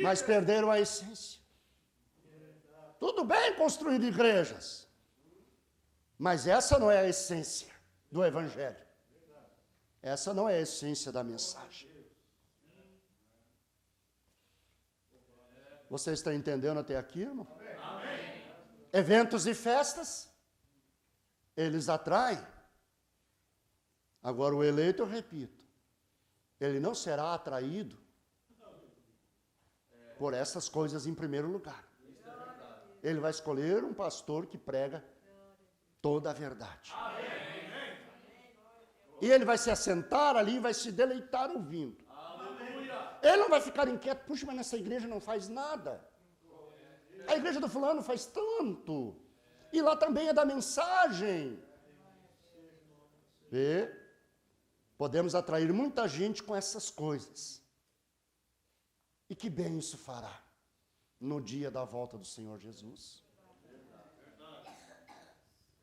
Mas perderam a essência. Tudo bem construir igrejas, mas essa não é a essência do evangelho. Essa não é a essência da mensagem. Você está entendendo até aqui, irmão? Amém. Eventos e festas, eles atraem. Agora, o eleito, eu repito, ele não será atraído por essas coisas em primeiro lugar. Ele vai escolher um pastor que prega toda a verdade. E ele vai se assentar ali e vai se deleitar ouvindo. Ele não vai ficar inquieto, puxa, mas nessa igreja não faz nada. A igreja do fulano faz tanto. E lá também é da mensagem. Vê? Podemos atrair muita gente com essas coisas. E que bem isso fará no dia da volta do Senhor Jesus.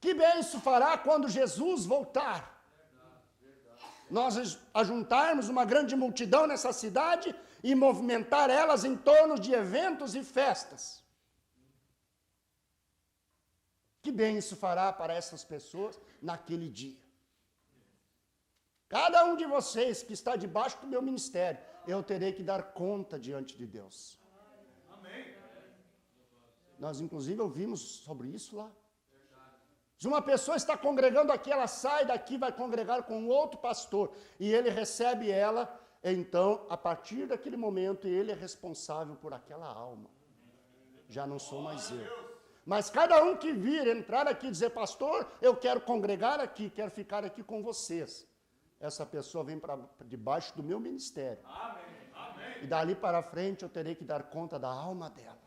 Que bem isso fará quando Jesus voltar. Nós ajuntarmos uma grande multidão nessa cidade e movimentar elas em torno de eventos e festas. Que bem isso fará para essas pessoas naquele dia. Cada um de vocês que está debaixo do meu ministério, eu terei que dar conta diante de Deus. Amém. Nós, inclusive, ouvimos sobre isso lá. Se uma pessoa está congregando aqui, ela sai daqui, vai congregar com outro pastor, e ele recebe ela, então, a partir daquele momento, ele é responsável por aquela alma. Já não sou mais eu. Mas cada um que vir, entrar aqui e dizer, pastor, eu quero congregar aqui, quero ficar aqui com vocês. Essa pessoa vem para debaixo do meu ministério. Amém. E dali para frente eu terei que dar conta da alma dela.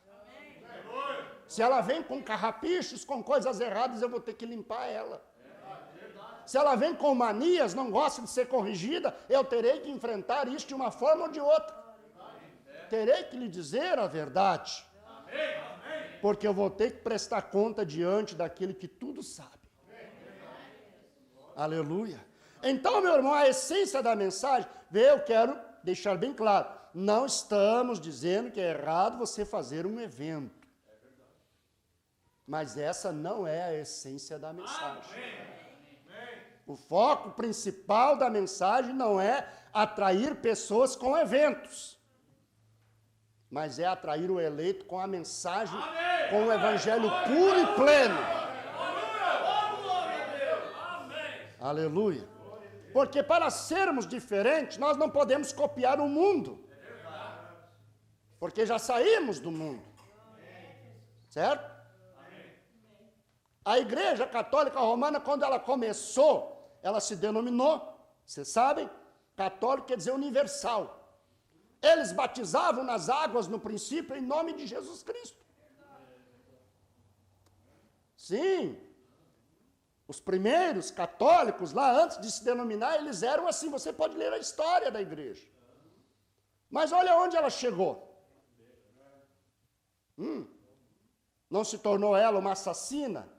Se ela vem com carrapichos, com coisas erradas, eu vou ter que limpar ela. Se ela vem com manias, não gosta de ser corrigida, eu terei que enfrentar isso de uma forma ou de outra. Terei que lhe dizer a verdade. Porque eu vou ter que prestar conta diante daquele que tudo sabe. Aleluia. Então, meu irmão, a essência da mensagem, eu quero deixar bem claro, não estamos dizendo que é errado você fazer um evento. Mas essa não é a essência da mensagem. O foco principal da mensagem não é atrair pessoas com eventos, mas é atrair o eleito com a mensagem, com o evangelho puro e pleno. Aleluia. Porque para sermos diferentes, nós não podemos copiar o mundo. Porque já saímos do mundo. Certo? A Igreja Católica Romana, quando ela começou, ela se denominou, vocês sabem, católico quer dizer universal. Eles batizavam nas águas no princípio em nome de Jesus Cristo. Sim. Os primeiros católicos, lá antes de se denominar, eles eram assim. Você pode ler a história da igreja. Mas olha onde ela chegou. Não se tornou ela uma assassina?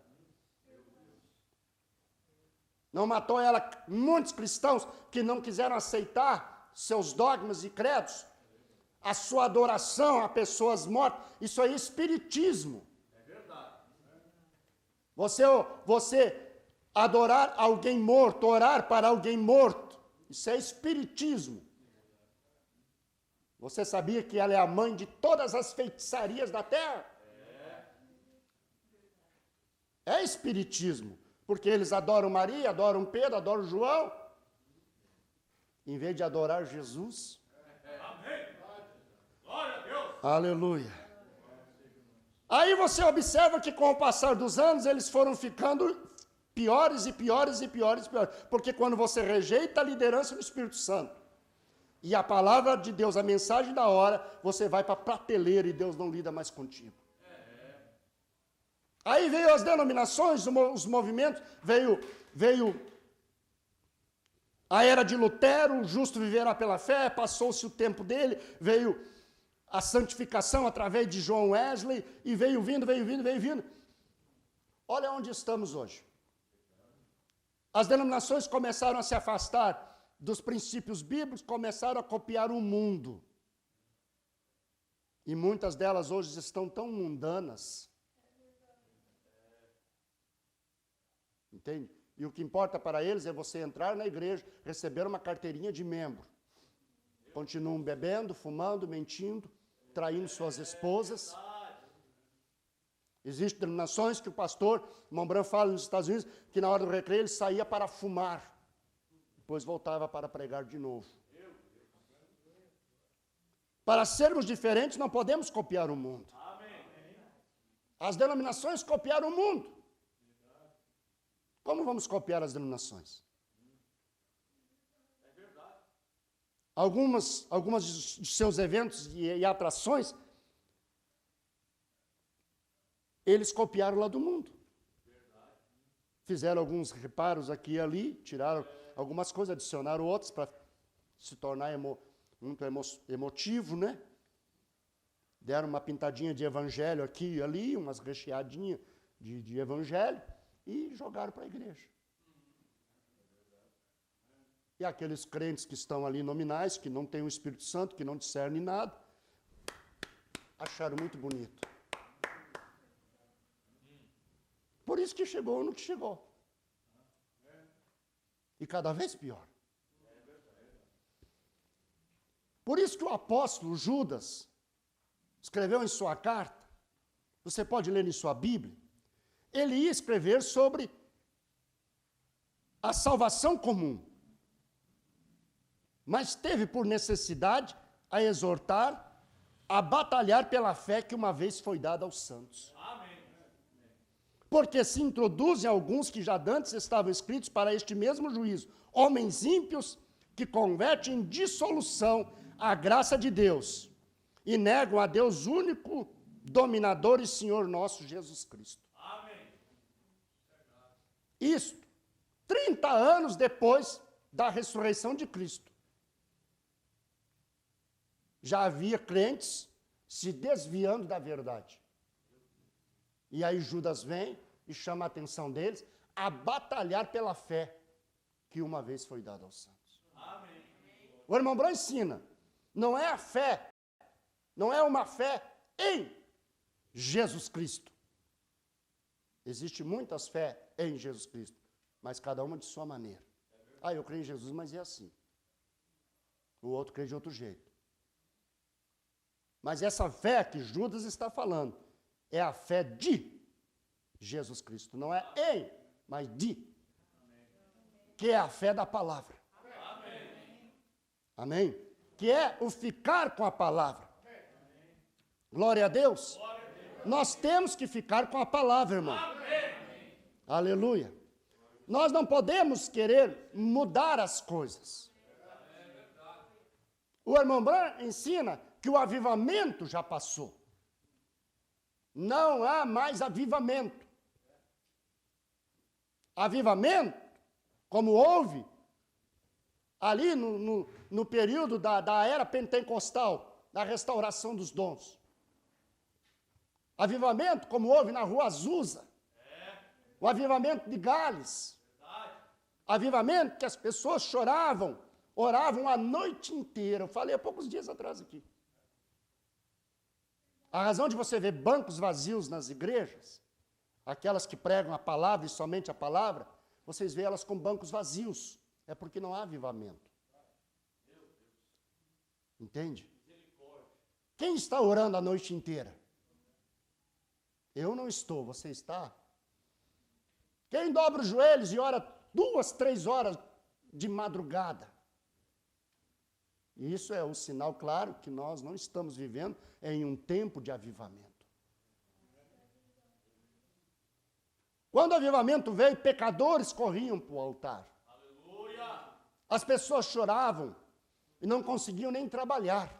Não matou ela muitos cristãos que não quiseram aceitar seus dogmas e credos? A sua adoração a pessoas mortas. Isso aí é espiritismo. É verdade. Você adorar alguém morto, orar para alguém morto, isso é espiritismo. Você sabia que ela é a mãe de todas as feitiçarias da terra? É espiritismo, porque eles adoram Maria, adoram Pedro, adoram João, em vez de adorar Jesus. Amém. Glória a Deus. Aleluia. Aí você observa que com o passar dos anos eles foram ficando piores e piores e piores e piores. Porque quando você rejeita a liderança do Espírito Santo e a palavra de Deus, a mensagem da hora, você vai para a prateleira e Deus não lida mais contigo. Aí veio as denominações, os movimentos, veio a era de Lutero, o justo viverá pela fé, passou-se o tempo dele, veio a santificação através de John Wesley, e veio vindo. Olha onde estamos hoje. As denominações começaram a se afastar dos princípios bíblicos, começaram a copiar o mundo. E muitas delas hoje estão tão mundanas. Entende? E o que importa para eles é você entrar na igreja, receber uma carteirinha de membro. Continuam bebendo, fumando, mentindo, traindo suas esposas. Existem denominações que o pastor Mombran fala nos Estados Unidos que na hora do recreio ele saía para fumar, depois voltava para pregar de novo. Para sermos diferentes não podemos copiar o mundo. As denominações copiaram o mundo. Como vamos copiar as denominações? Algumas de seus eventos e atrações, eles copiaram lá do mundo. Fizeram alguns reparos aqui e ali, tiraram algumas coisas, adicionaram outras para se tornar muito emotivo, né? Deram uma pintadinha de evangelho aqui e ali, umas recheadinhas de evangelho, e jogaram para a igreja. E aqueles crentes que estão ali nominais, que não têm o Espírito Santo, que não discernem nada, acharam muito bonito. Por isso que chegou no que chegou. E cada vez pior. Por isso que o apóstolo Judas escreveu em sua carta, você pode ler em sua Bíblia, ele ia escrever sobre a salvação comum, mas teve por necessidade a exortar, a batalhar pela fé que uma vez foi dada aos santos. Amém. Porque se introduzem alguns que já dantes estavam escritos para este mesmo juízo, homens ímpios que convertem em dissolução a graça de Deus e negam a Deus único, dominador e Senhor nosso Jesus Cristo. Isto, 30 anos depois da ressurreição de Cristo. Já havia crentes se desviando da verdade. E aí Judas vem e chama a atenção deles a batalhar pela fé que uma vez foi dada aos santos. Amém. O irmão Branco ensina, não é a fé, não é uma fé em Jesus Cristo. Existe muitas fé em Jesus Cristo, mas cada uma de sua maneira. Ah, eu creio em Jesus, mas é assim. O outro crê de outro jeito. Mas essa fé que Judas está falando é a fé de Jesus Cristo. Não é em, mas de. que é a fé da palavra. Amém? Que é o ficar com a palavra. Glória a Deus. Nós temos que ficar com a palavra, irmão. Aleluia. Nós não podemos querer mudar as coisas. O irmão Branham ensina que o avivamento já passou. Não há mais avivamento. Avivamento, como houve ali no período da era pentecostal, da restauração dos dons. Avivamento, como houve na Rua Azusa. O avivamento de Gales. Avivamento que as pessoas choravam, oravam a noite inteira. Eu falei há poucos dias atrás aqui. A razão de você ver bancos vazios nas igrejas, aquelas que pregam a palavra e somente a palavra, vocês veem elas com bancos vazios. É porque não há avivamento. Entende? Quem está orando a noite inteira? Eu não estou, você está? Quem dobra os joelhos e ora 2, 3 horas de madrugada? E isso é um sinal claro que nós não estamos vivendo em um tempo de avivamento. Quando o avivamento veio, pecadores corriam para o altar. Aleluia! As pessoas choravam e não conseguiam nem trabalhar.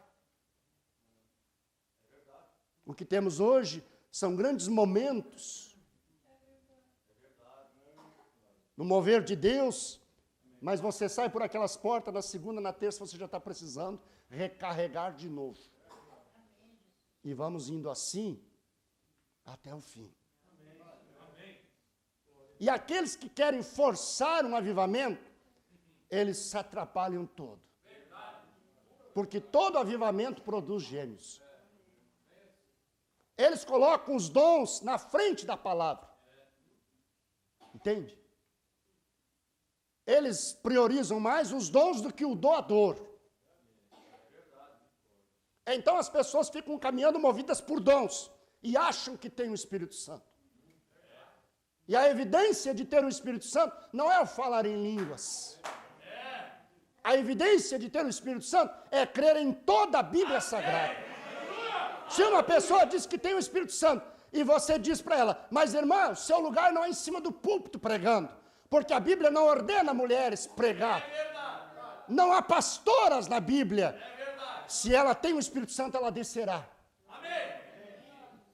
O que temos hoje são grandes momentos no mover de Deus, mas você sai por aquelas portas, na segunda, na terça, você já está precisando recarregar de novo. E vamos indo assim até o fim. E aqueles que querem forçar um avivamento, eles se atrapalham todo. Porque todo avivamento produz gênios. Eles colocam os dons na frente da palavra. Entende? Eles priorizam mais os dons do que o doador. Então as pessoas ficam caminhando movidas por dons e acham que tem o Espírito Santo. E a evidência de ter o Espírito Santo não é o falar em línguas. A evidência de ter o Espírito Santo é crer em toda a Bíblia Sagrada. Se uma pessoa diz que tem o Espírito Santo e você diz para ela, mas irmã, seu lugar não é em cima do púlpito pregando, porque a Bíblia não ordena mulheres pregar. Não há pastoras na Bíblia. Se ela tem o Espírito Santo, ela descerá.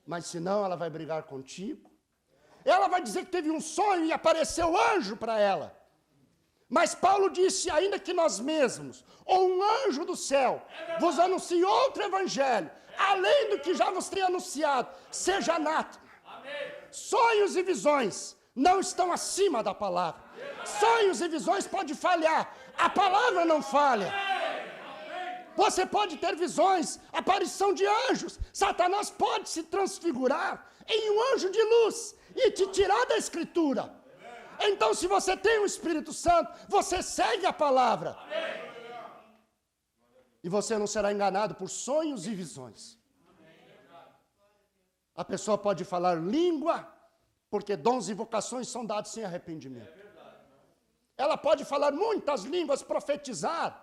Mas se não, ela vai brigar contigo. Ela vai dizer que teve um sonho e apareceu anjo para ela. Mas Paulo disse, ainda que nós mesmos, ou um anjo do céu, vos anuncie outro evangelho, além do que já vos tem anunciado, seja anátema. Sonhos e visões não estão acima da palavra. Sonhos e visões podem falhar, a palavra não falha. Você pode ter visões, aparição de anjos. Satanás pode se transfigurar em um anjo de luz e te tirar da escritura. Então, se você tem o Espírito Santo, você segue a palavra. E você não será enganado por sonhos e visões. A pessoa pode falar língua, porque dons e vocações são dados sem arrependimento. Ela pode falar muitas línguas, profetizar,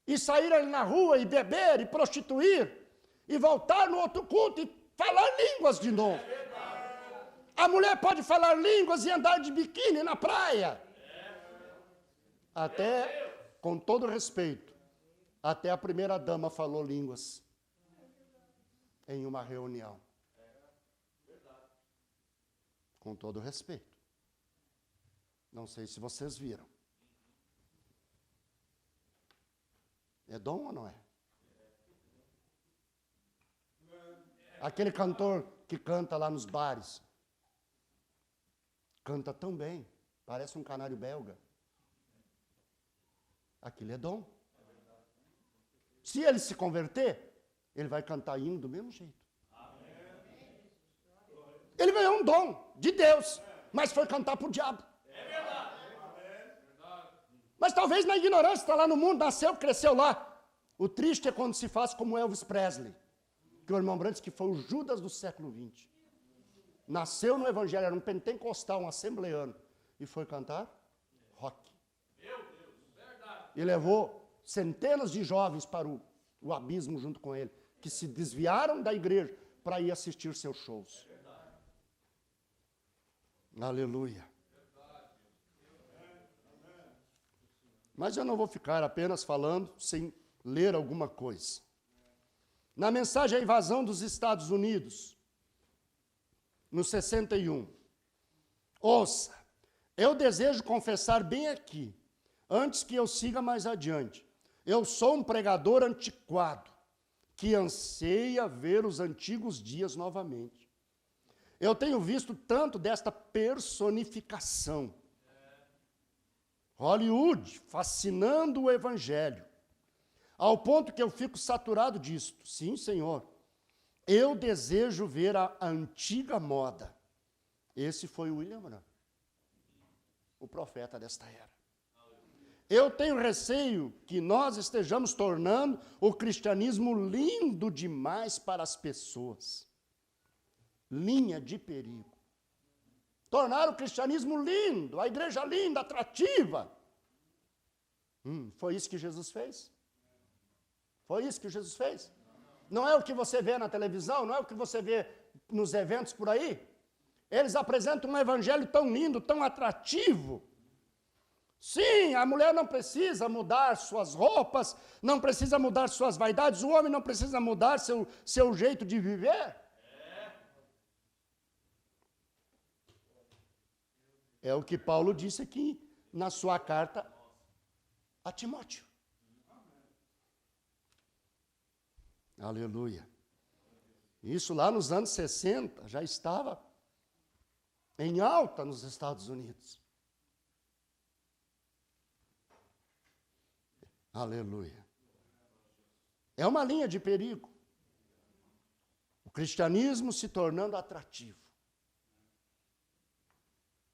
e sair ali na rua e beber e prostituir, e voltar no outro culto e falar línguas de novo. A mulher pode falar línguas e andar de biquíni na praia. Até, com todo respeito, até a primeira dama falou línguas em uma reunião. Com todo respeito. Não sei se vocês viram. É dom ou não é? Aquele cantor que canta lá nos bares. Canta tão bem, parece um canário belga. Aquilo é dom. Se ele se converter, ele vai cantar hino do mesmo jeito. Ele ganhou um dom de Deus, mas foi cantar para o diabo. Mas talvez na ignorância, está lá no mundo, nasceu, cresceu lá. O triste é quando se faz como Elvis Presley, que o irmão Brandt disse que foi o Judas do século XX. Nasceu no evangelho, era um pentecostal, um assembleano, e foi cantar rock. E levou centenas de jovens para o abismo junto com ele, que se desviaram da igreja para ir assistir seus shows. Aleluia. Mas eu não vou ficar apenas falando sem ler alguma coisa. Na mensagem à invasão dos Estados Unidos, no 61, ouça, eu desejo confessar bem aqui, antes que eu siga mais adiante, eu sou um pregador antiquado, que anseia ver os antigos dias novamente. Eu tenho visto tanto desta personificação. Hollywood fascinando o evangelho, ao ponto que eu fico saturado disto. Sim, Senhor, eu desejo ver a antiga moda. Esse foi William Branham, o profeta desta era. Eu tenho receio que nós estejamos tornando o cristianismo lindo demais para as pessoas. Linha de perigo. Tornar o cristianismo lindo, a igreja linda, atrativa. Foi isso que Jesus fez? Foi isso que Jesus fez? Não é o que você vê na televisão, não é o que você vê nos eventos por aí? Eles apresentam um evangelho tão lindo, tão atrativo. Sim, a mulher não precisa mudar suas roupas, não precisa mudar suas vaidades, o homem não precisa mudar seu jeito de viver. É o que Paulo disse aqui na sua carta a Timóteo. Aleluia. Isso lá nos anos 60 já estava em alta nos Estados Unidos. Aleluia. É uma linha de perigo. O cristianismo se tornando atrativo.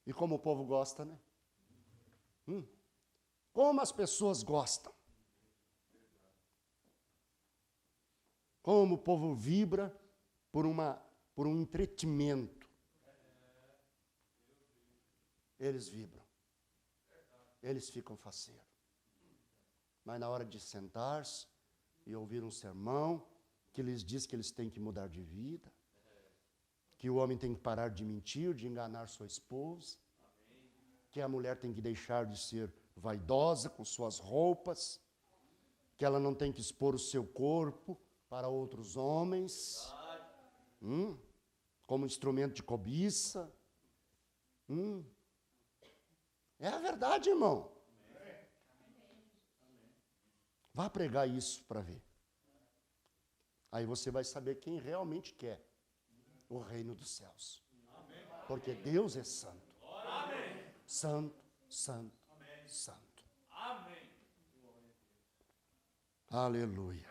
E como o povo gosta, né? Como as pessoas gostam. Como o povo vibra por um entretenimento. Eles vibram. Eles ficam faceiros. Mas na hora de sentar-se e ouvir um sermão que lhes diz que eles têm que mudar de vida, que o homem tem que parar de mentir, de enganar sua esposa, que a mulher tem que deixar de ser vaidosa com suas roupas, que ela não tem que expor o seu corpo para outros homens, como instrumento de cobiça. É a verdade, irmão. Vá pregar isso para ver. Aí você vai saber quem realmente quer o reino dos céus. Porque Deus é santo. Santo, santo, santo. Aleluia.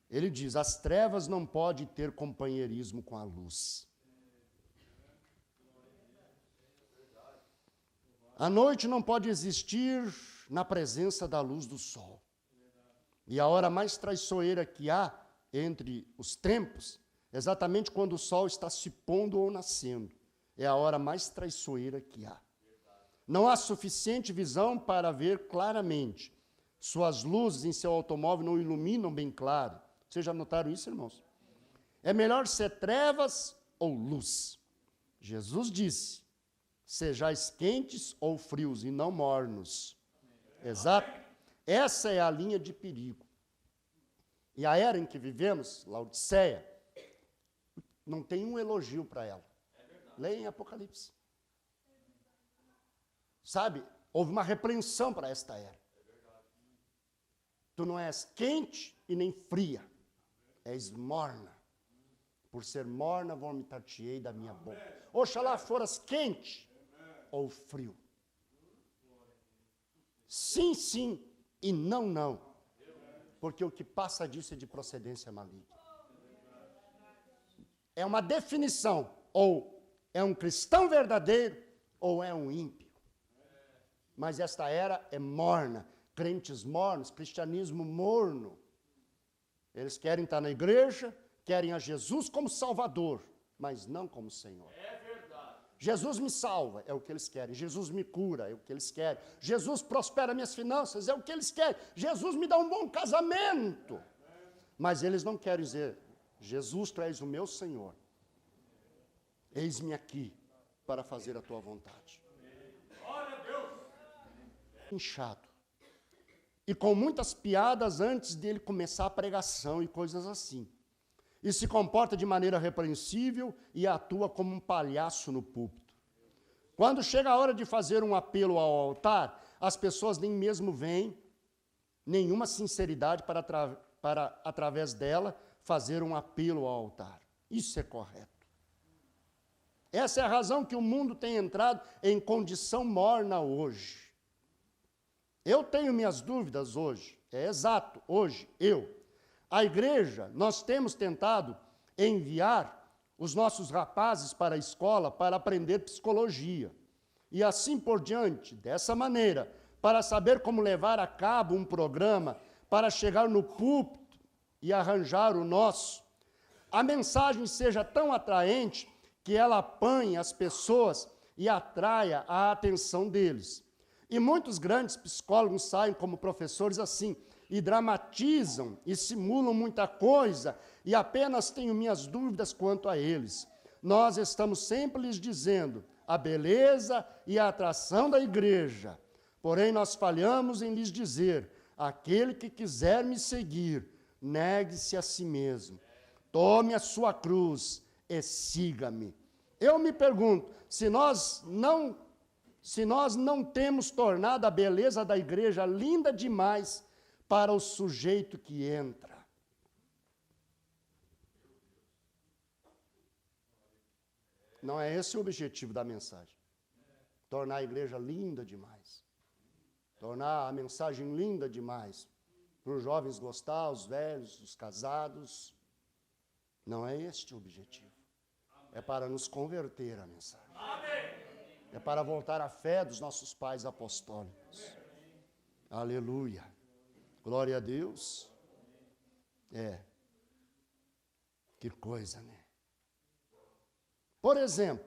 Ele diz, as trevas não podem ter companheirismo com a luz. A noite não pode existir na presença da luz do sol. E a hora mais traiçoeira que há entre os tempos, exatamente quando o sol está se pondo ou nascendo, é a hora mais traiçoeira que há. Não há suficiente visão para ver claramente. Suas luzes em seu automóvel não iluminam bem claro. Vocês já notaram isso, irmãos? É melhor ser trevas ou luz. Jesus disse, sejais quentes ou frios e não mornos. Exato. Essa é a linha de perigo. E a era em que vivemos, Laodiceia, não tem um elogio para ela. Leia em Apocalipse. Sabe, houve uma repreensão para esta era. Tu não és quente e nem fria, és morna. Por ser morna, vomitar-te-ei da minha boca. Oxalá foras quente ou frio. Sim, sim, e não, não. Porque o que passa disso é de procedência maligna. É uma definição, ou é um cristão verdadeiro, ou é um ímpio. Mas esta era é morna, crentes mornos, cristianismo morno. Eles querem estar na igreja, querem a Jesus como Salvador, mas não como Senhor. É verdade. Jesus me salva, é o que eles querem. Jesus me cura, é o que eles querem. Jesus prospera minhas finanças, é o que eles querem. Jesus me dá um bom casamento. Mas eles não querem dizer, Jesus, tu és o meu Senhor. Eis-me aqui para fazer a tua vontade. Inchado. E com muitas piadas antes dele começar a pregação e coisas assim. E se comporta de maneira repreensível e atua como um palhaço no púlpito. Quando chega a hora de fazer um apelo ao altar, as pessoas nem mesmo veem nenhuma sinceridade para através dela, fazer um apelo ao altar. Isso é correto. Essa é a razão que o mundo tem entrado em condição morna hoje. Eu tenho minhas dúvidas hoje, é exato, hoje, a igreja, nós temos tentado enviar os nossos rapazes para a escola para aprender psicologia. E assim por diante, dessa maneira, para saber como levar a cabo um programa, para chegar no púlpito e arranjar o nosso, a mensagem seja tão atraente que ela apanhe as pessoas e atraia a atenção deles. E muitos grandes psicólogos saem como professores assim, e dramatizam e simulam muita coisa, e apenas tenho minhas dúvidas quanto a eles. Nós estamos sempre lhes dizendo a beleza e a atração da igreja, porém nós falhamos em lhes dizer, aquele que quiser me seguir, negue-se a si mesmo, tome a sua cruz e siga-me. Eu me pergunto, se nós não temos tornado a beleza da igreja linda demais para o sujeito que entra. Não é esse o objetivo da mensagem. Tornar a igreja linda demais. Tornar a mensagem linda demais. Para os jovens gostar, os velhos, os casados. Não é este o objetivo. É para nos converter a mensagem. É para voltar à fé dos nossos pais apostólicos. Aleluia. Glória a Deus. Que coisa, né? Por exemplo,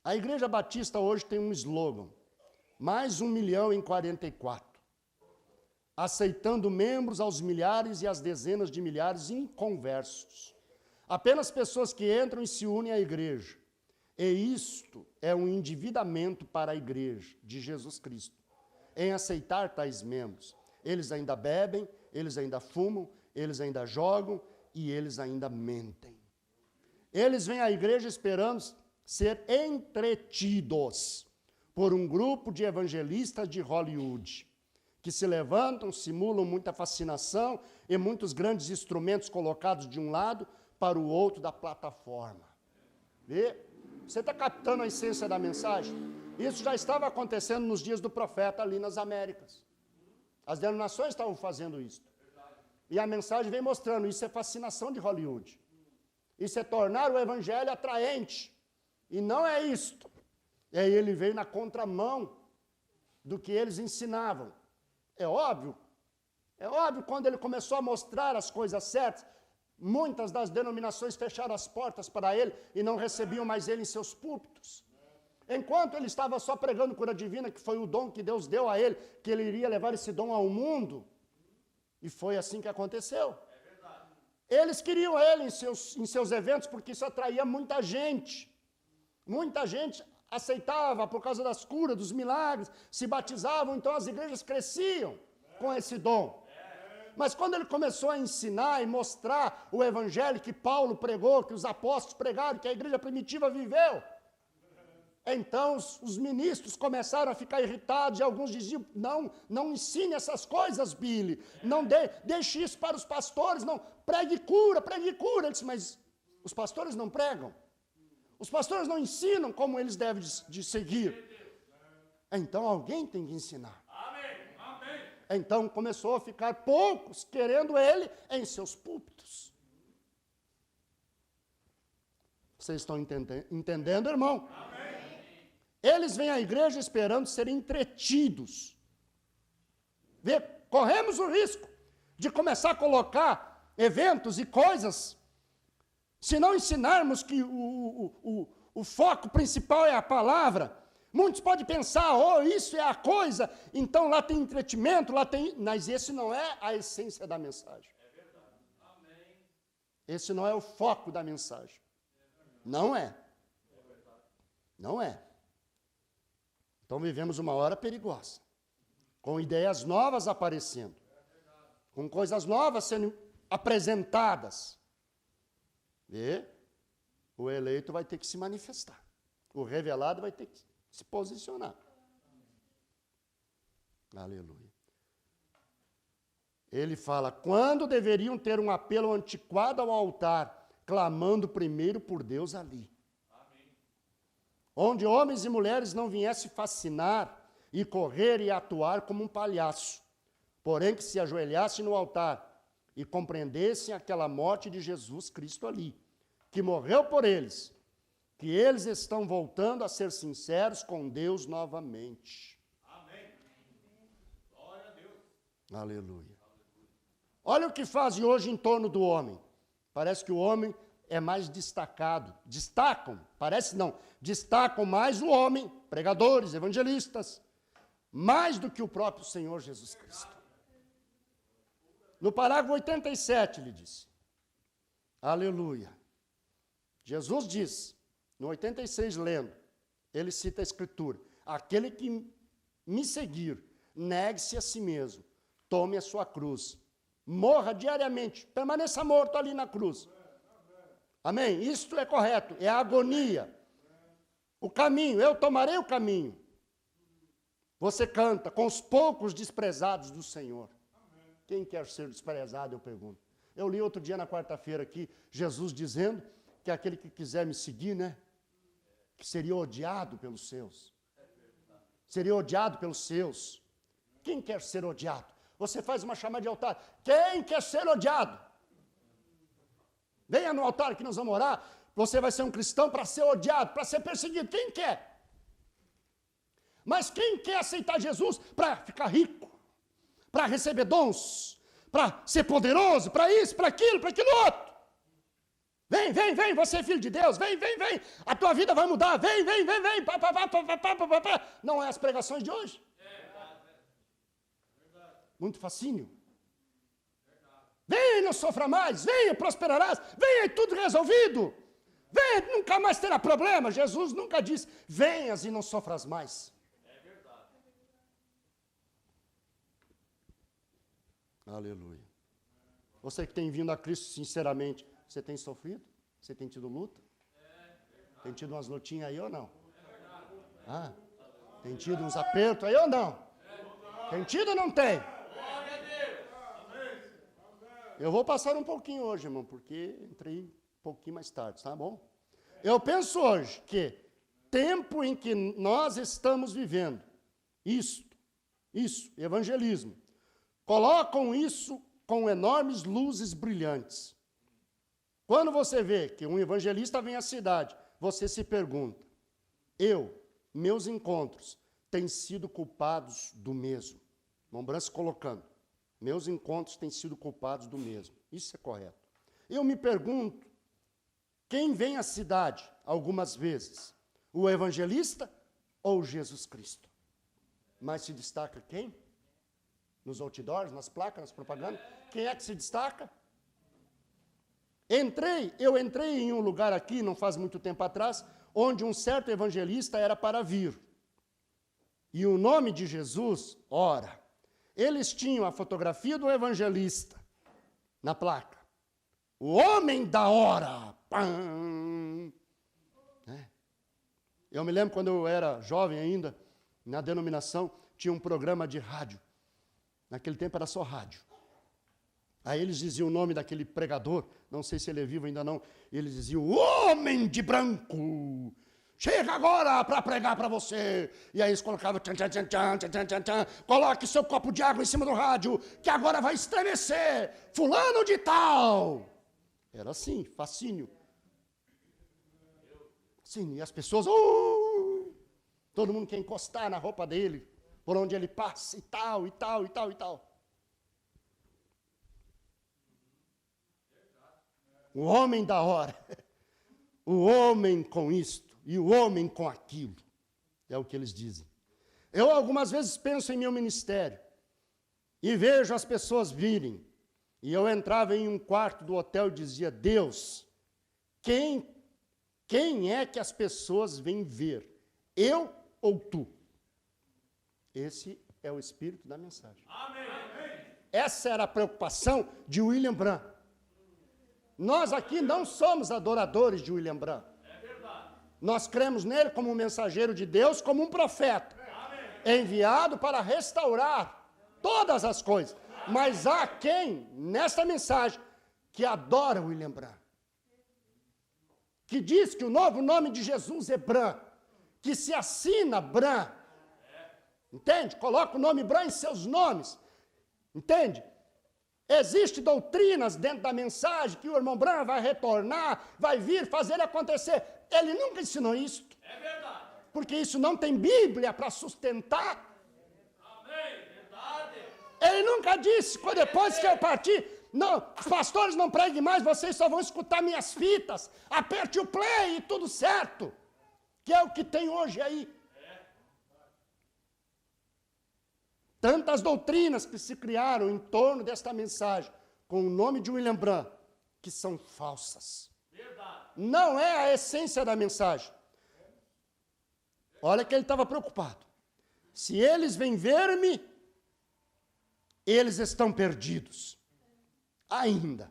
a Igreja Batista hoje tem um slogan, mais 1 milhão em 44, aceitando membros aos milhares e às dezenas de milhares inconversos. Apenas pessoas que entram e se unem à igreja. E isto é um endividamento para a igreja de Jesus Cristo, em aceitar tais membros. Eles ainda bebem, eles ainda fumam, eles ainda jogam e eles ainda mentem. Eles vêm à igreja esperando ser entretidos por um grupo de evangelistas de Hollywood, que se levantam, simulam muita fascinação e muitos grandes instrumentos colocados de um lado para o outro da plataforma. Vê? Você está captando a essência da mensagem? Isso já estava acontecendo nos dias do profeta ali nas Américas. As denominações estavam fazendo isso. E a mensagem vem mostrando, isso é fascinação de Hollywood. Isso é tornar o evangelho atraente. E não é isto. E aí ele veio na contramão do que eles ensinavam. É óbvio quando ele começou a mostrar as coisas certas, muitas das denominações fecharam as portas para ele e não recebiam mais ele em seus púlpitos. Enquanto ele estava só pregando cura divina, que foi o dom que Deus deu a ele, que ele iria levar esse dom ao mundo, e foi assim que aconteceu. Eles queriam ele em seus eventos, porque isso atraía muita gente. Muita gente aceitava por causa das curas, dos milagres, se batizavam, então as igrejas cresciam com esse dom. Mas quando ele começou a ensinar e mostrar o evangelho que Paulo pregou, que os apóstolos pregaram, que a igreja primitiva viveu, então os ministros começaram a ficar irritados e alguns diziam, não ensine essas coisas, Billy, não deixe isso para os pastores, não, pregue cura. Ele disse, mas os pastores não pregam, os pastores não ensinam como eles devem de seguir, então alguém tem que ensinar. Então começou a ficar poucos querendo ele em seus púlpitos. Vocês estão entendendo, irmão? Amém. Eles vêm à igreja esperando ser entretidos. Corremos o risco de começar a colocar eventos e coisas, se não ensinarmos que o o foco principal é a palavra, muitos podem pensar, oh, isso é a coisa, então lá tem entretenimento, lá tem... Mas esse não é a essência da mensagem. É verdade. Amém. Esse não é o foco da mensagem. Não é. Não é. Então vivemos uma hora perigosa, com ideias novas aparecendo, com coisas novas sendo apresentadas. E o eleito vai ter que se manifestar. O revelado vai ter que se posicionar. Aleluia. Ele fala, quando deveriam ter um apelo antiquado ao altar, clamando primeiro por Deus ali. Amém. Onde homens e mulheres não viessem fascinar e correr e atuar como um palhaço, porém que se ajoelhassem no altar e compreendessem aquela morte de Jesus Cristo ali, que morreu por eles, que eles estão voltando a ser sinceros com Deus novamente. Amém. Glória a Deus. Aleluia. Olha o que fazem hoje em torno do homem. Parece que o homem é mais destacado. Destacam, parece não, destacam mais o homem, pregadores, evangelistas, mais do que o próprio Senhor Jesus Cristo. No parágrafo 87, ele disse, aleluia. Jesus diz, no 86, lendo, ele cita a Escritura, aquele que me seguir, negue-se a si mesmo, tome a sua cruz, morra diariamente, permaneça morto ali na cruz. Amém? Isto é correto, é a agonia. O caminho, eu tomarei o caminho. Você canta, com os poucos desprezados do Senhor. Quem quer ser desprezado, eu pergunto. Eu li outro dia na quarta-feira aqui, Jesus dizendo que aquele que quiser me seguir, né? Que seria odiado pelos seus. Seria odiado pelos seus. Quem quer ser odiado? Você faz uma chamada de altar. Quem quer ser odiado? Venha no altar que nós vamos orar. Você vai ser um cristão para ser odiado, para ser perseguido. Quem quer? Mas quem quer aceitar Jesus para ficar rico? Para receber dons? Para ser poderoso? Para isso, para aquilo outro? Vem, vem, vem, você é filho de Deus, vem, vem, vem, a tua vida vai mudar, vem, vem, vem, vem, pá, pá, pá, pá, pá, pá, pá, pá. Não é as pregações de hoje? Muito fascínio. Vem, não sofra mais, venha, prosperarás, venha e tudo resolvido. Venha, nunca mais terá problema. Jesus nunca disse, venhas e não sofras mais. É verdade. Aleluia. Você que tem vindo a Cristo sinceramente, você tem sofrido? Você tem tido luta? Tem tido umas lutinhas aí ou não? Ah, tem tido uns apertos aí ou não? Tem tido ou não tem? Eu vou passar um pouquinho hoje, irmão, porque entrei um pouquinho mais tarde, tá bom? Eu penso hoje que tempo em que nós estamos vivendo, isso, evangelismo, colocam isso com enormes luzes brilhantes. Quando você vê que um evangelista vem à cidade, você se pergunta, meus encontros, têm sido culpados do mesmo. Mombrança colocando, meus encontros têm sido culpados do mesmo. Isso é correto. Eu me pergunto, quem vem à cidade algumas vezes? O evangelista ou Jesus Cristo? Mas se destaca quem? Nos outdoors, nas placas, nas propagandas? Quem é que se destaca? Eu entrei em um lugar aqui, não faz muito tempo atrás, onde um certo evangelista era para vir. E o nome de Jesus, ora, eles tinham a fotografia do evangelista na placa. O homem da hora. Pam! Eu me lembro quando eu era jovem ainda, na denominação, tinha um programa de rádio. Naquele tempo era só rádio. Aí eles diziam o nome daquele pregador, não sei se ele é vivo ainda não, eles diziam, o homem de branco, chega agora para pregar para você. E aí eles colocavam, tchan, tchan, tchan, tchan, tchan, tchan, tchan, coloque seu copo de água em cima do rádio, que agora vai estremecer, fulano de tal. Era assim, fascínio. Sim, e as pessoas, todo mundo quer encostar na roupa dele, por onde ele passa, e tal, e tal, e tal, e tal. O homem da hora, o homem com isto e o homem com aquilo. É o que eles dizem. Eu algumas vezes penso em meu ministério e vejo as pessoas virem. E eu entrava em um quarto do hotel e dizia, Deus, quem é que as pessoas vêm ver? Eu ou tu? Esse é o espírito da mensagem. Amém. Essa era a preocupação de William Branham. Nós aqui não somos adoradores de William Branham. É verdade. Nós cremos nele como um mensageiro de Deus, como um profeta. Amém. Enviado para restaurar todas as coisas. Mas há quem, nesta mensagem, que adora William Branham. Que diz que o novo nome de Jesus é Branham. Que se assina Branham. Entende? Coloca o nome Branham em seus nomes. Entende? Existem doutrinas dentro da mensagem que o irmão Branham vai retornar, vai vir fazer acontecer. Ele nunca ensinou isso. É verdade. Porque isso não tem Bíblia para sustentar. Amém. Verdade. Ele nunca disse, depois que eu partir, não, os pastores não preguem mais, vocês só vão escutar minhas fitas. Aperte o play e tudo certo. Que é o que tem hoje aí. Tantas doutrinas que se criaram em torno desta mensagem, com o nome de William Branham, que são falsas. Verdade. Não é a essência da mensagem. Olha que ele estava preocupado. Se eles vêm ver-me, eles estão perdidos. Ainda.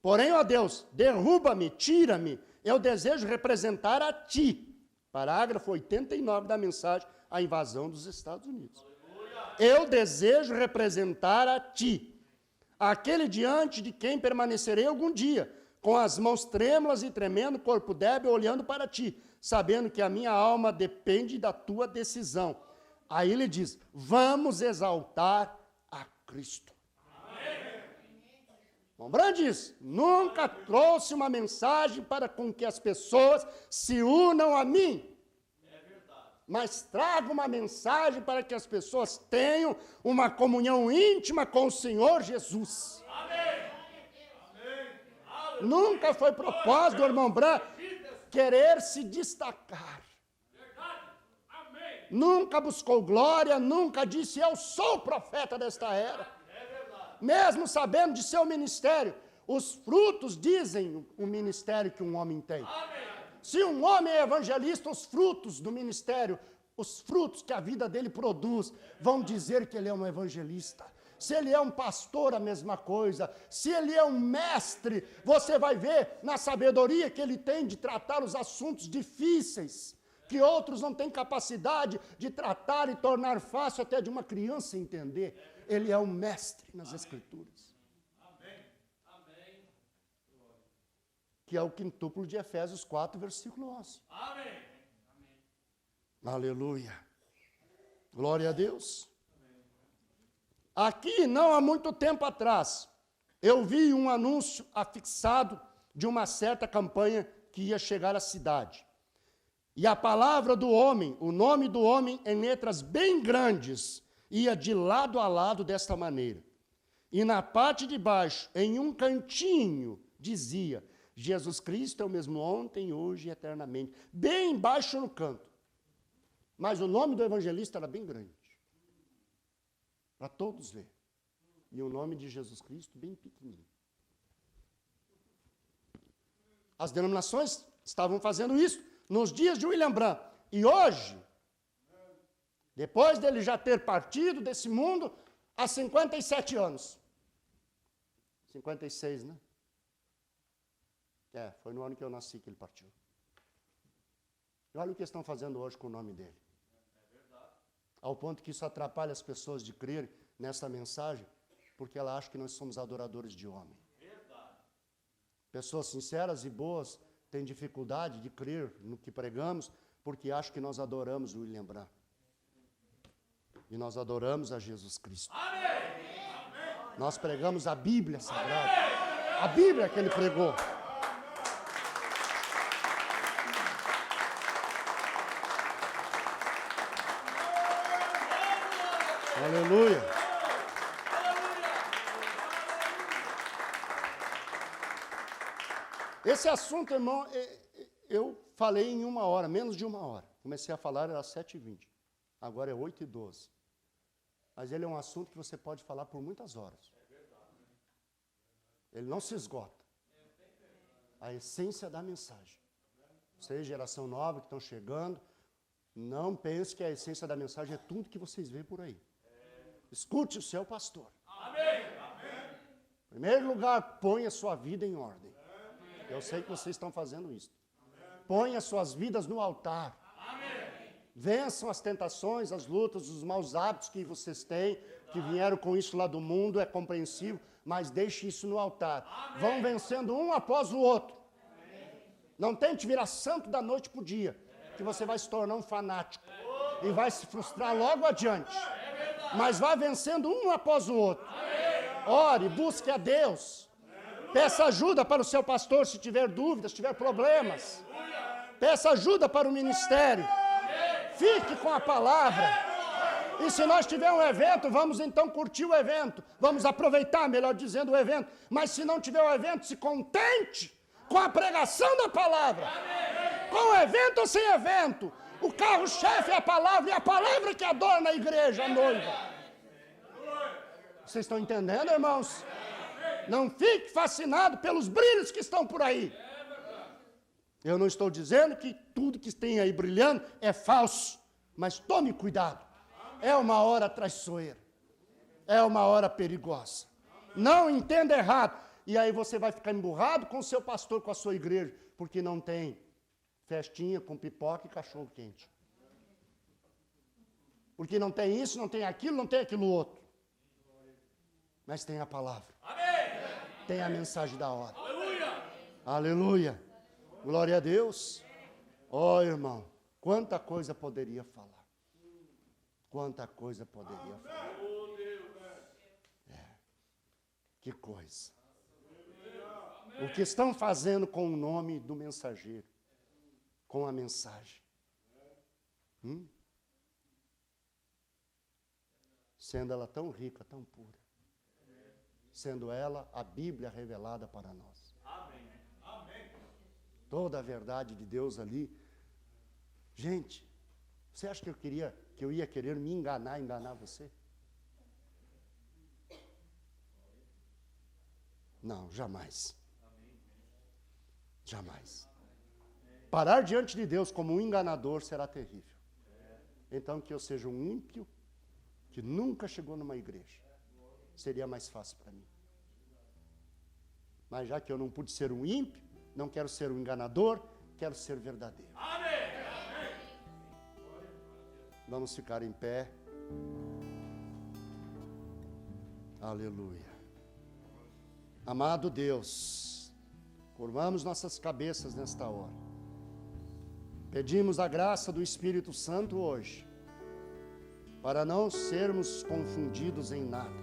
Porém, ó Deus, derruba-me, tira-me. Eu desejo representar a ti. Parágrafo 89 da mensagem, a invasão dos Estados Unidos. Eu desejo representar a ti, aquele diante de quem permanecerei algum dia, com as mãos trêmulas e tremendo, corpo débil, olhando para ti, sabendo que a minha alma depende da tua decisão. Aí ele diz, vamos exaltar a Cristo. Bom, Branham diz, nunca trouxe uma mensagem para com que as pessoas se unam a mim. Mas traga uma mensagem para que as pessoas tenham uma comunhão íntima com o Senhor Jesus. Amém. Nunca foi propósito do irmão Branham querer se destacar. Verdade. Amém. Nunca buscou glória, nunca disse, eu sou o profeta desta era. É verdade. Mesmo sabendo de seu ministério, os frutos dizem o ministério que um homem tem. Amém. Se um homem é evangelista, os frutos do ministério, os frutos que a vida dele produz, vão dizer que ele é um evangelista. Se ele é um pastor, a mesma coisa. Se ele é um mestre, você vai ver na sabedoria que ele tem de tratar os assuntos difíceis, que outros não têm capacidade de tratar e tornar fácil até de uma criança entender. Ele é um mestre nas Escrituras. Que é o quintúplo de Efésios 4, versículo 11. Amém. Aleluia. Glória a Deus. Aqui, não há muito tempo atrás, eu vi um anúncio afixado de uma certa campanha que ia chegar à cidade. E a palavra do homem, o nome do homem em letras bem grandes, ia de lado a lado desta maneira. E na parte de baixo, em um cantinho, dizia, Jesus Cristo é o mesmo ontem, hoje e eternamente. Bem embaixo no canto. Mas o nome do evangelista era bem grande. Para todos ver. E o nome de Jesus Cristo bem pequenininho. As denominações estavam fazendo isso nos dias de William Branham. E hoje, depois dele já ter partido desse mundo, há 57 anos. 56, né? Foi no ano que eu nasci que ele partiu. E olha o que estão fazendo hoje com o nome dele. Ao ponto que isso atrapalha as pessoas de crer nessa mensagem, porque ela acha que nós somos adoradores de homem. Pessoas sinceras e boas têm dificuldade de crer no que pregamos, porque acham que nós adoramos o William Branham. E nós adoramos a Jesus Cristo. Amém. Nós pregamos a Bíblia Sagrada. A Bíblia que ele pregou. Aleluia. Esse assunto, irmão, Eu falei em 1 hora, menos de 1 hora. Comecei a falar, era 7h20. Agora é 8h12. Mas ele é um assunto que você pode falar por muitas horas. Ele não se esgota. A essência da mensagem. Vocês, geração nova que estão chegando, não pense que a essência da mensagem é tudo que vocês veem por aí. Escute o seu pastor. Em primeiro lugar, ponha sua vida em ordem. Eu sei que vocês estão fazendo isso. Ponha suas vidas no altar. Vençam as tentações, as lutas, os maus hábitos que vocês têm, que vieram com isso lá do mundo, é compreensível, mas deixe isso no altar. Vão vencendo um após o outro. Não tente virar santo da noite para o dia, que você vai se tornar um fanático e vai se frustrar logo adiante. Mas vá vencendo um após o outro. Ore, busque a Deus. Peça ajuda para o seu pastor se tiver dúvidas, se tiver problemas. Peça ajuda para o ministério. Fique com a palavra. E se nós tivermos um evento, vamos então curtir o evento. Vamos aproveitar, melhor dizendo, o evento. Mas se não tiver o evento, se contente com a pregação da palavra. Com evento ou sem evento. O carro-chefe é a palavra, e a palavra que adorna a igreja, a noiva. Vocês estão entendendo, irmãos? Não fique fascinado pelos brilhos que estão por aí. Eu não estou dizendo que tudo que tem aí brilhando é falso, mas tome cuidado. É uma hora traiçoeira. É uma hora perigosa. Não entenda errado. E aí você vai ficar emburrado com o seu pastor, com a sua igreja, porque não tem festinha com pipoca e cachorro quente. Porque não tem isso, não tem aquilo, não tem aquilo outro. Mas tem a palavra. Tem a mensagem da hora. Aleluia. Glória a Deus. Ó, irmão, quanta coisa poderia falar. Quanta coisa poderia falar. Que coisa. O que estão fazendo com o nome do mensageiro, com a mensagem. Sendo ela tão rica, tão pura. Sendo ela a Bíblia revelada para nós. Toda a verdade de Deus ali. Gente, você acha que eu ia querer me enganar você? Não, jamais. Jamais. Parar diante de Deus como um enganador será terrível. Então que eu seja um ímpio que nunca chegou numa igreja. Seria mais fácil para mim. Mas já que eu não pude ser um ímpio, não quero ser um enganador, quero ser verdadeiro. Vamos ficar em pé. Aleluia. Amado Deus, curvamos nossas cabeças nesta hora. Pedimos a graça do Espírito Santo hoje, para não sermos confundidos em nada,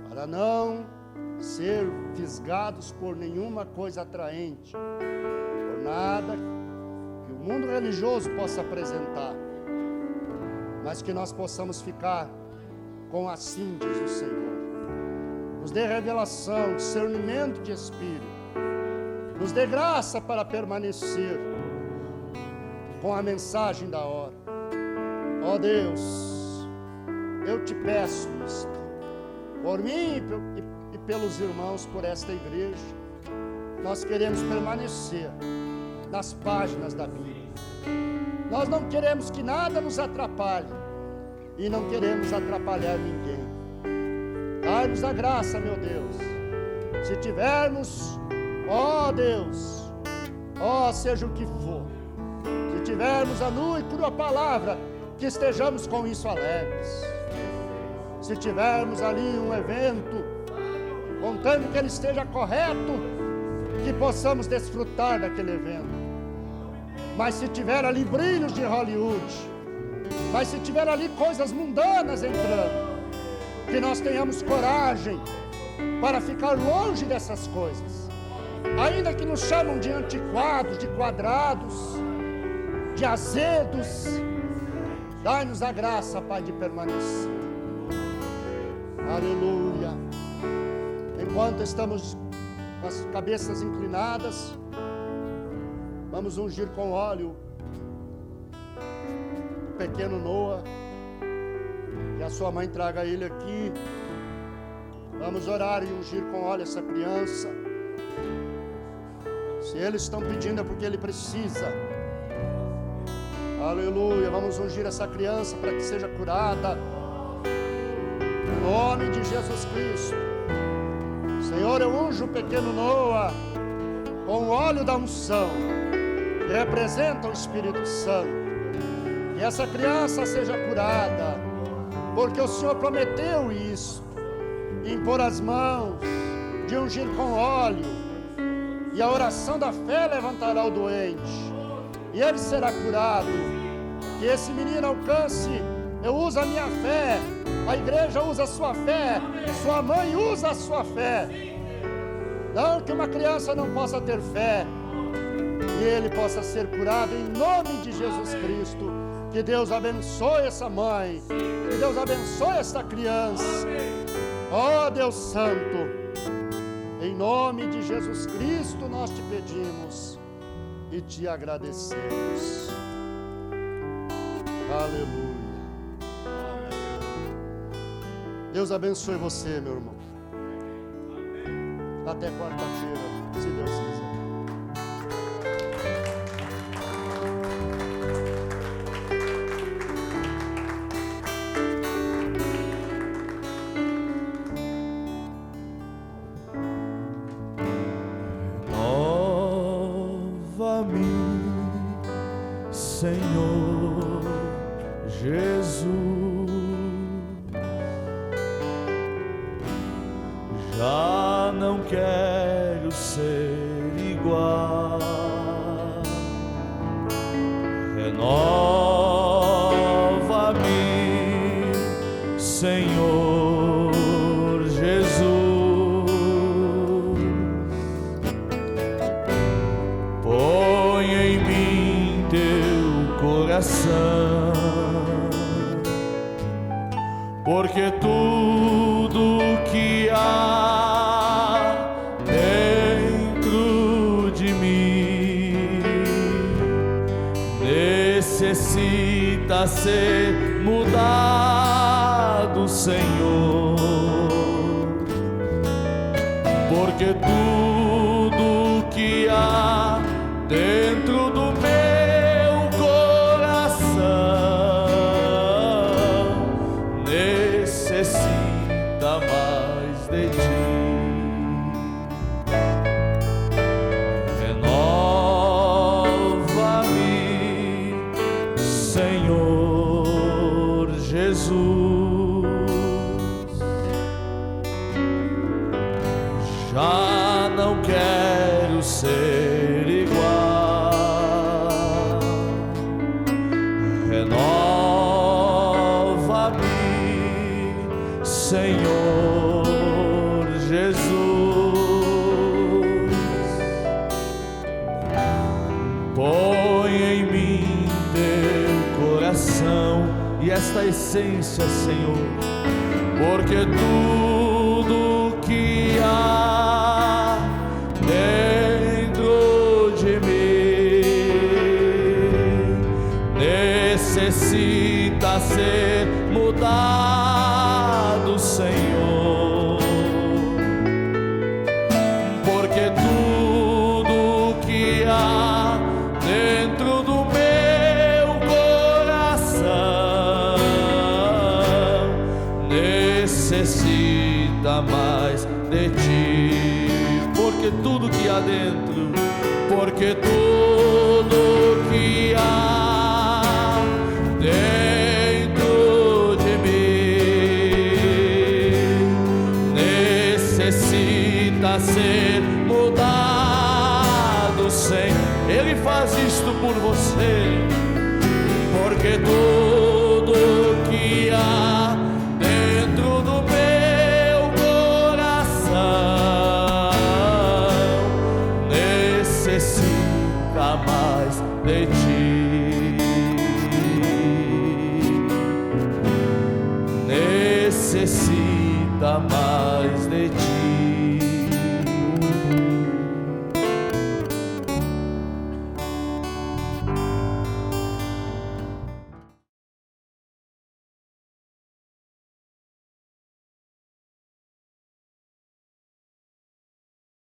para não ser fisgados por nenhuma coisa atraente, por nada que o mundo religioso possa apresentar, mas que nós possamos ficar com assim diz o Senhor. Nos dê revelação, discernimento de espírito, nos dê graça para permanecer com a mensagem da hora. Ó Deus, eu te peço isto, por mim e pelos irmãos, por esta igreja, nós queremos permanecer nas páginas da Bíblia. Nós não queremos que nada nos atrapalhe e não queremos atrapalhar ninguém. Dai-nos a graça, meu Deus. Se tivermos, ó Deus, ó seja o que for, se tivermos a nua e crua palavra, que estejamos com isso alegres. Se tivermos ali um evento, contando que ele esteja correto, que possamos desfrutar daquele evento. Mas se tiver ali brilhos de Hollywood, mas se tiver ali coisas mundanas entrando, que nós tenhamos coragem para ficar longe dessas coisas. Ainda que nos chamam de antiquados, de quadrados, de azedos, dai-nos a graça, Pai, de permanecer. Aleluia. Enquanto estamos com as cabeças inclinadas, Vamos ungir com óleo o pequeno Noah. Que a sua mãe traga ele aqui. Vamos orar e ungir com óleo essa criança. Se eles estão pedindo é porque ele precisa. Aleluia. Vamos ungir essa criança para que seja curada. Em nome de Jesus Cristo. Senhor, eu unjo o pequeno Noah com o óleo da unção, que representa o Espírito Santo. Que essa criança seja curada, porque o Senhor prometeu isso. Impor as mãos, de ungir com óleo, e a oração da fé levantará o doente, e ele será curado. Que esse menino alcance, eu uso a minha fé, a igreja usa a sua fé, sua mãe usa a sua fé. Não que uma criança não possa ter fé, e ele possa ser curado em nome de Jesus Cristo. Que Deus abençoe essa mãe, que Deus abençoe essa criança. Ó Deus Santo, em nome de Jesus Cristo nós te pedimos e te agradecemos. Aleluia. Deus abençoe você, meu irmão. Até quarta-feira, se Deus quiser. Senhor Jesus, já não quero ser igual. Renova-me, Senhor Jesus. Põe em mim teu coração, porque tudo que há dentro de mim necessita ser mudado, Senhor, porque tudo que há dentro do meu coração necessita mais de ti. Renova-me, Senhor Jesus. Já não quero ser igual. Renova-me, Senhor Jesus. Põe em mim teu coração e esta essência, Senhor, porque tudo que há dentro de mim necessita ser mudado, Senhor, porque tudo que há dentro do meu coração necessita mais de ti, porque tudo que há dentro, porque tudo que há dentro de mim necessita ser mudado, Senhor. Ele faz isto por você, porque tudo que há dentro do meu coração necessita mais de ti, necessita mais de ti.